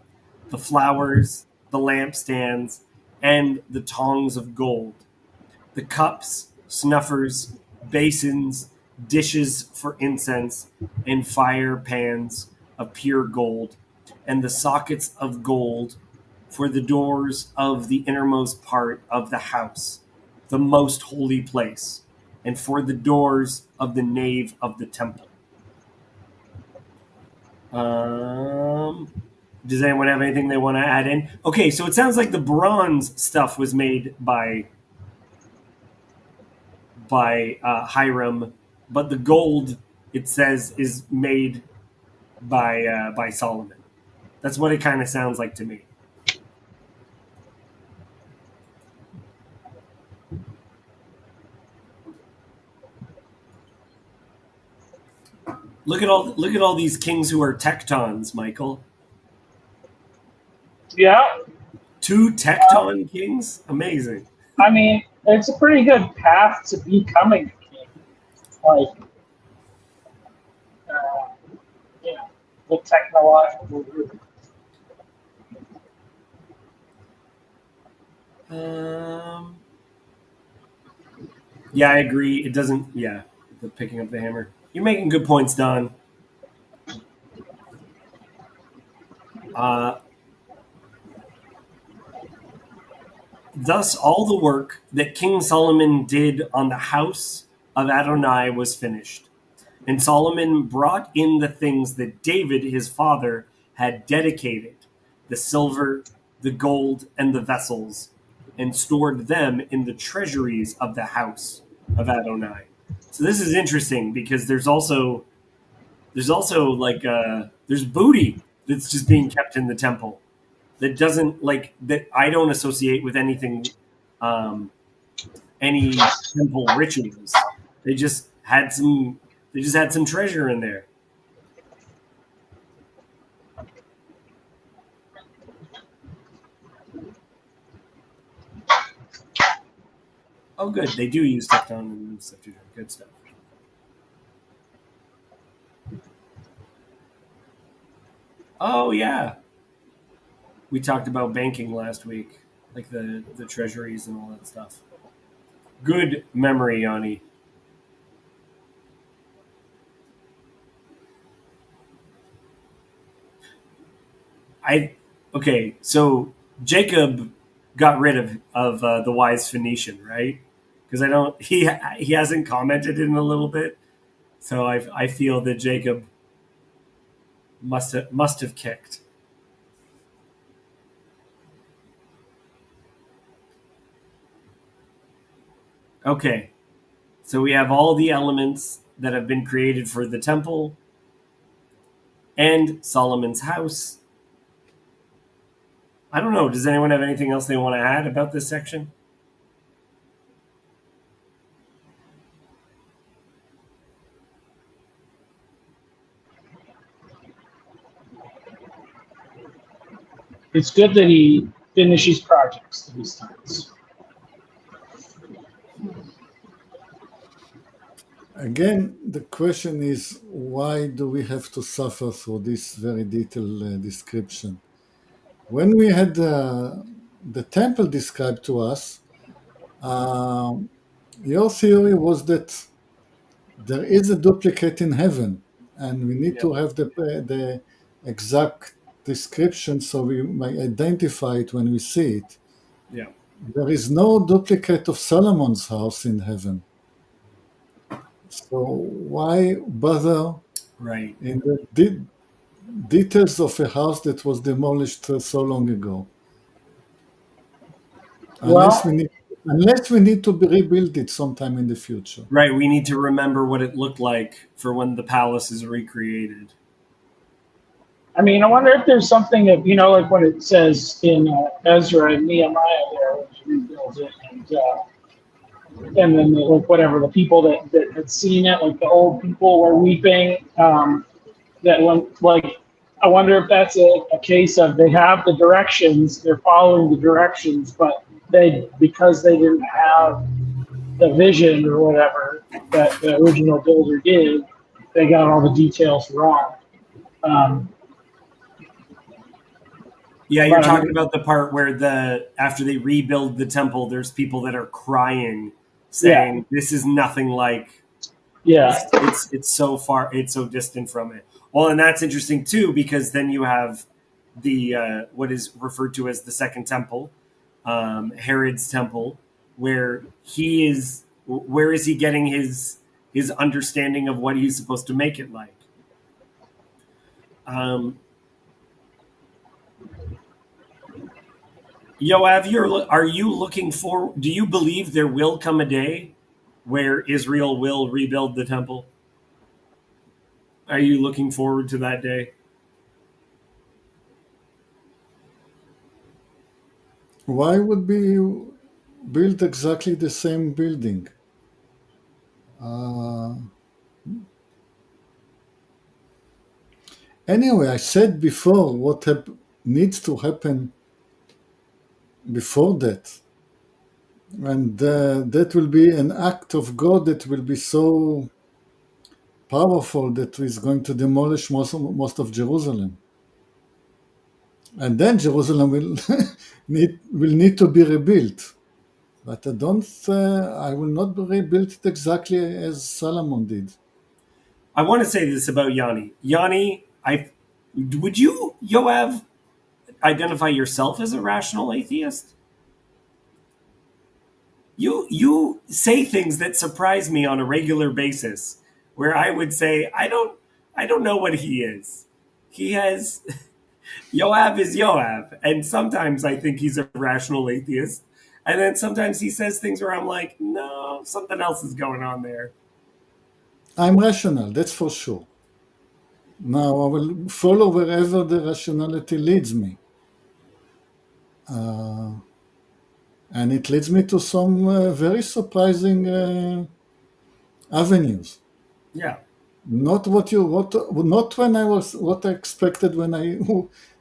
the flowers, the lampstands, and the tongs of gold, the cups, snuffers, basins, dishes for incense, and fire pans of pure gold, and the sockets of gold for the doors of the innermost part of the house, the most holy place, and for the doors of the nave of the temple. Does anyone have anything they want to add in? Okay, so it sounds like the bronze stuff was made by Hiram, but the gold, it says, is made by Solomon. That's what it kind of sounds like to me. Look at all these kings who are tectons, Michael. Yeah. 2 tecton kings, amazing. I mean, it's a pretty good path to becoming a king. Like, you know, the technological route. Yeah, I agree. It doesn't. Yeah, picking up the hammer. You're making good points, Don. Thus, all the work that King Solomon did on the house of Adonai was finished. And Solomon brought in the things that David, his father, had dedicated, the silver, the gold, and the vessels, and stored them in the treasuries of the house of Adonai. So this is interesting because there's also like there's booty that's just being kept in the temple that doesn't like that I don't associate with anything, any temple rituals. They just had some. They just had some treasure in there. Oh, good. They do use tecton and stuff too. Good stuff. Oh yeah, we talked about banking last week, like the treasuries and all that stuff. Good memory, Yanni. I okay. So Jacob got rid of the wise Phoenician, right? Because I don't. He hasn't commented in a little bit, so I feel that Jacob must have kicked. Okay, so we have all the elements that have been created for the temple and Solomon's house. I don't know. Does anyone have anything else they want to add about this section? It's good that he finishes projects that he starts. Again, the question is, why do we have to suffer through this very detailed description? When we had the temple described to us, your theory was that there is a duplicate in heaven, and we need Yep. to have the exact description so we might identify it when we see it. Yeah. there is no duplicate of Solomon's house in heaven. So why bother Right. in the details of a house that was demolished so long ago? Unless we Well, need, unless we need to rebuild it sometime in the future. Right. We need to remember what it looked like for when the palace is recreated. I mean, I wonder if there's something that, like when it says in Ezra and Nehemiah there, which rebuilds it, and then like whatever the people that had seen it, like the old people were weeping. That when like, I wonder if that's a case of they have the directions, they're following the directions, but because they didn't have the vision or whatever that the original builder did, they got all the details wrong. Um, Yeah, you're but I talking mean, about the part where after they rebuild the temple, there's people that are crying, yeah, saying this is nothing like yeah, it's so far, it's so distant from it. Well, and that's interesting too because then you have the what is referred to as the second temple, Herod's temple, where he is. Where is he getting his understanding of what he's supposed to make it like? Um, Yoav, are you looking for? Do you believe there will come a day where Israel will rebuild the temple? Are you looking forward to that day? Why would we build exactly the same building? Uh, anyway, I said before what needs to happen before that. And that will be an act of God that will be so powerful that is going to demolish most of Jerusalem. And then Jerusalem will need to be rebuilt. But I will not rebuild it exactly as Solomon did. I want to say this about Yanni. Yanni, would you, Yoav, identify yourself as a rational atheist? You say things that surprise me on a regular basis, where I would say I don't know what he is. He has Yoav is Yoav, and sometimes I think he's a rational atheist, and then sometimes he says things where I'm like, no, something else is going on there. I'm rational, that's for sure. Now I will follow wherever the rationality leads me. And it leads me to some very surprising avenues. Yeah, Not not when I was what I expected when I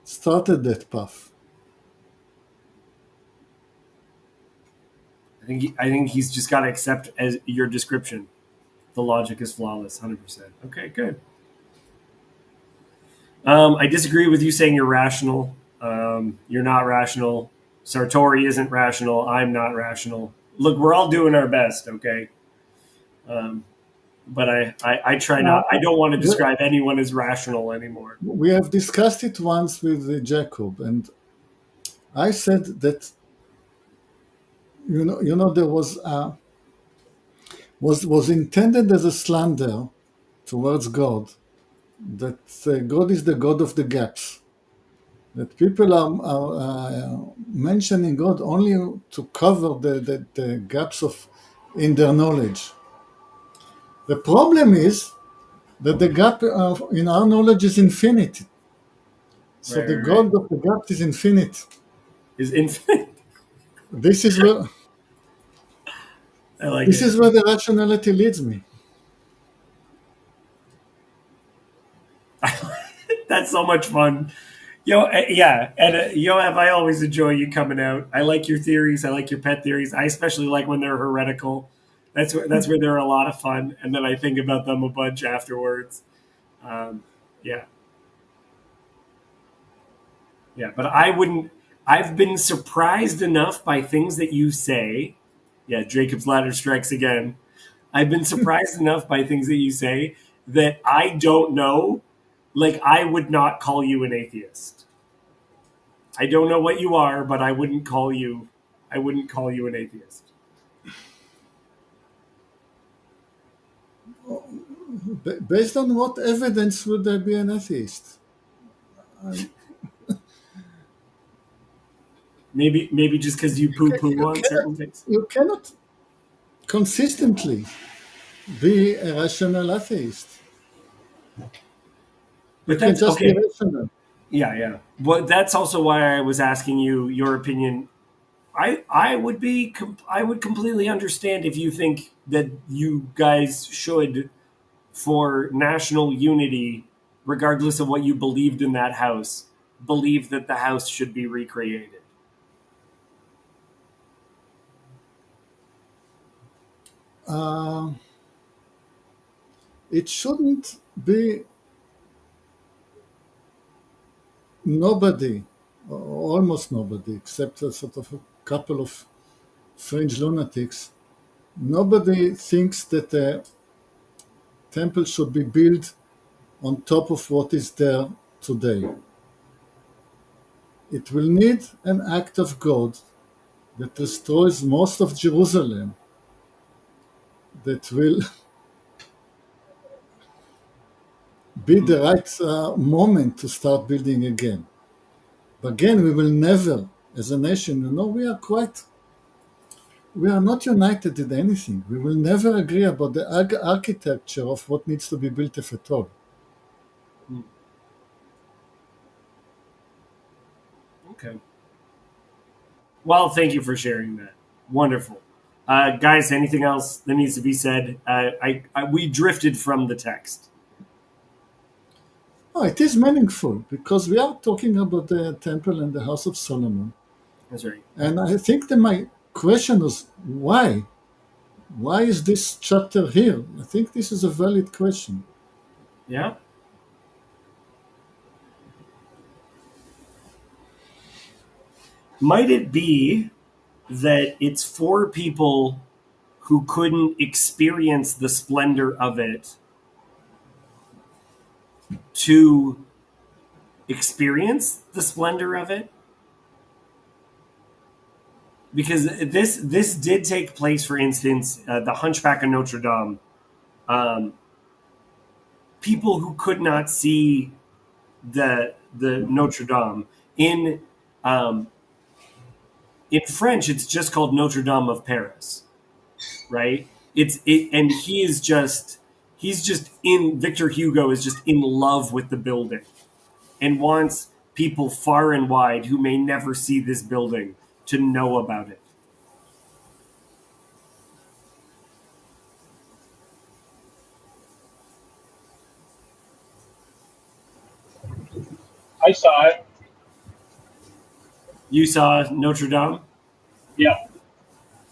started that path. I think he's just got to accept as your description. The logic is flawless, 100%. Okay, good. I disagree with you saying you're rational. You're not rational. Sartori isn't rational. I'm not rational. Look, we're all doing our best, okay? Um, but I try not. I don't want to describe anyone as rational anymore. We have discussed it once with Jacob, and I said that there was intended as a slander towards God, that God is the God of the gaps. That people are mentioning God only to cover the gaps in their knowledge. The problem is that the gap in our knowledge is infinite. So Right, the right, right. God of the gap is infinite. Is infinite. This is where I like this it. is where the rationality leads me. That's so much fun. Yeah, and Yoav, I always enjoy you coming out. I like your theories. I like your pet theories. I especially like when they're heretical. That's where they're a lot of fun, and then I think about them a bunch afterwards. Um, yeah, yeah, but I wouldn't. I've been surprised enough by things that you say. Yeah, Jacob's ladder strikes again. I've been surprised enough by things that you say that I don't know. Like, I would not call you an atheist. I don't know what you are, but I wouldn't call you I wouldn't call you an atheist. Based on what evidence would I be an atheist? Maybe just because you poo-poo on certain things. You cannot consistently be a rational atheist. You But can that's just be okay. rational. Yeah. But that's also why I was asking you your opinion. I would completely understand if you think that you guys should, for national unity, regardless of what you believed in that house, believe that the house should be recreated. Uh, it shouldn't be nobody, or almost nobody, except a sort of a couple of fringe lunatics. Nobody thinks that a temple should be built on top of what is there today. It will need an act of God that destroys most of Jerusalem, that will be the right moment to start building again. But again, we will never, as a nation, we are not united in anything. We will never agree about the architecture of what needs to be built, if at all. Okay. Well, thank you for sharing that. Wonderful. Guys, anything else that needs to be said? We drifted from the text. Oh, it is meaningful because we are talking about the temple and the house of Solomon. That's right. And I think that my question was, why? Why is this chapter here? I think this is a valid question. Yeah. Might it be that it's for people who couldn't experience the splendor of it to experience the splendor of it? Because this did take place, for instance, the Hunchback of Notre Dame. People who could not see the Notre Dame um, in French, it's just called Notre Dame of Paris, right? And he's just in Victor Hugo is just in love with the building and wants people far and wide who may never see this building to know about it. I saw it. You saw Notre Dame, Yeah.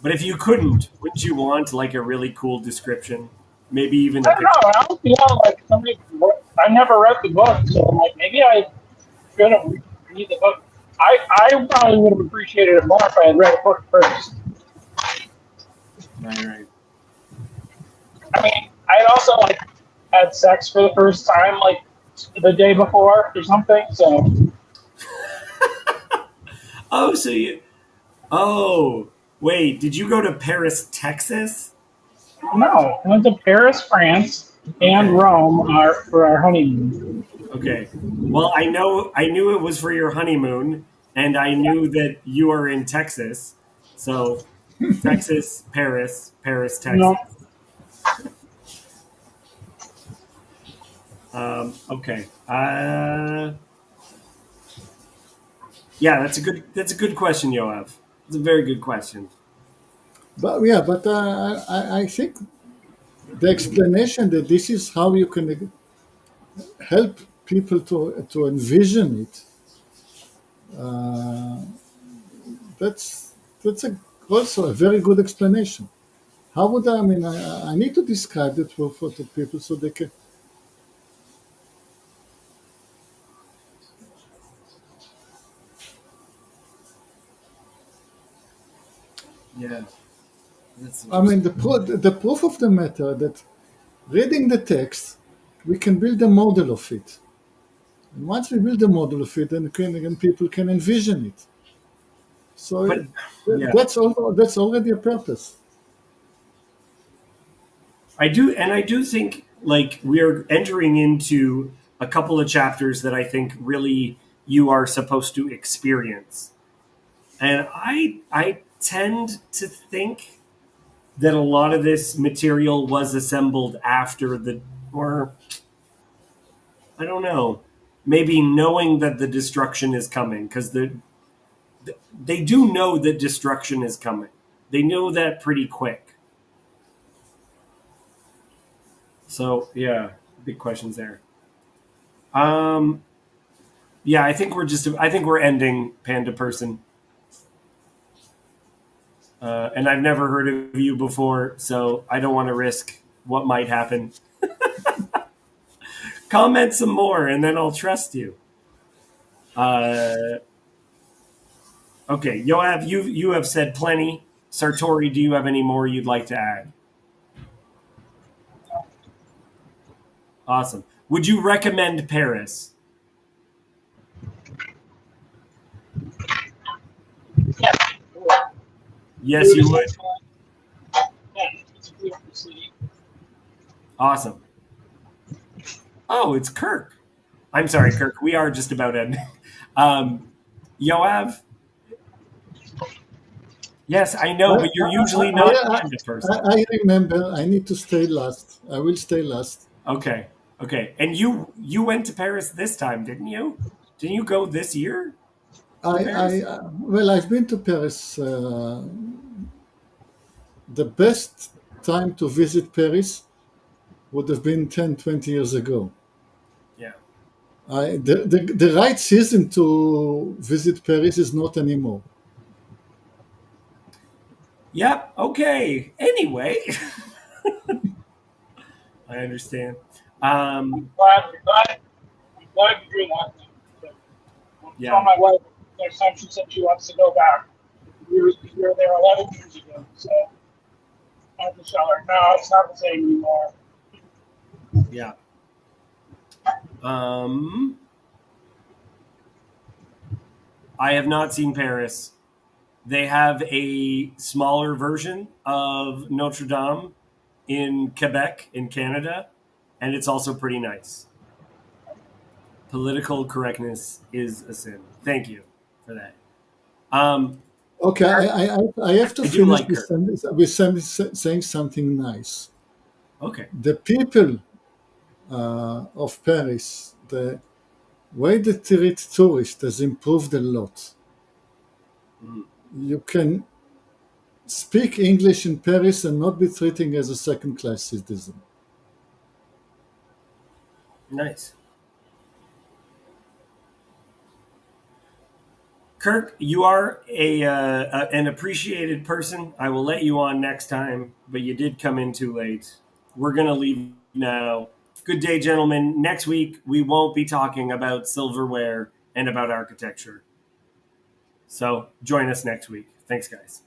but if you couldn't, wouldn't you want like a really cool description? Maybe even I a don't picture. know. I don't feel like somebody. I never read the book, so I'm like, maybe I should have read the book. I probably would have appreciated it more if I had read the book first. Right. I mean, I'd also like had sex for the first time like the day before or something. So Oh, so you. Oh, wait. Did you go to Paris, Texas? no, I went to Paris, France, and Okay. Rome for our honeymoon. Okay. Well, I knew it was for your honeymoon, and I knew that you are in Texas. So, Texas, Paris, No, Texas. Okay. Yeah, that's a good question, Yoav. It's a very good question. But yeah, but I think the explanation that this is how you can help people to envision it, uh, that's also a very good explanation. How would I mean, I need to describe it for the people so they can. Yeah, that's I mean, interesting. the proof of the matter that reading the text, we can build a model of it. And once we build a model of it, then people can envision it. So But yeah, that's already a purpose. I do think like we're entering into a couple of chapters that I think really you are supposed to experience. And I tend to think that a lot of this material was assembled after the, or I don't know, maybe knowing that the destruction is coming, because they do know that destruction is coming. They know that pretty quick. So yeah, big questions there. Um, yeah, I think we're ending Panda Person. And I've never heard of you before, so I don't want to risk what might happen. Comment some more, and then I'll trust you. Uh, okay, Yoav, you have said plenty. Sartori, do you have any more you'd like to add? Awesome. Would you recommend Paris? Yeah. Yes, you would. Yeah, it's a beautiful city. Awesome. Oh, it's Kirk. I'm sorry, Kirk. We are just about ending. Yoav? Yes, I know, but you're usually not a panda person. I remember. I need to stay last. I will stay last. Okay. Okay. And you went to Paris this time, didn't you? Didn't you go this year to Paris? Well, I've been to Paris. The best time to visit Paris would have been 10, 20 years ago. Yeah. The right season to visit Paris is not anymore. Yep. Okay. Anyway, I understand. Um, I'm glad to hear that. I yeah. told my wife next time she said she wants to go back. We were there 11 years ago, so I have to tell her, no, it's not the same anymore. Yeah. Um, I have not seen Paris. They have a smaller version of Notre Dame in Quebec, in Canada, and it's also pretty nice. Political correctness is a sin. Thank you for that. Um, Okay, I have to I do finish like her. saying something nice. Okay. The people of Paris, the way they treat tourists has improved a lot. Mhm. You can speak English in Paris and not be treated as a second-class citizen. Nice. Kirk, you are an appreciated person. I will let you on next time, but you did come in too late. We're going to leave now. Good day, gentlemen. Next week, we won't be talking about silverware and about architecture. So join us next week. Thanks, guys.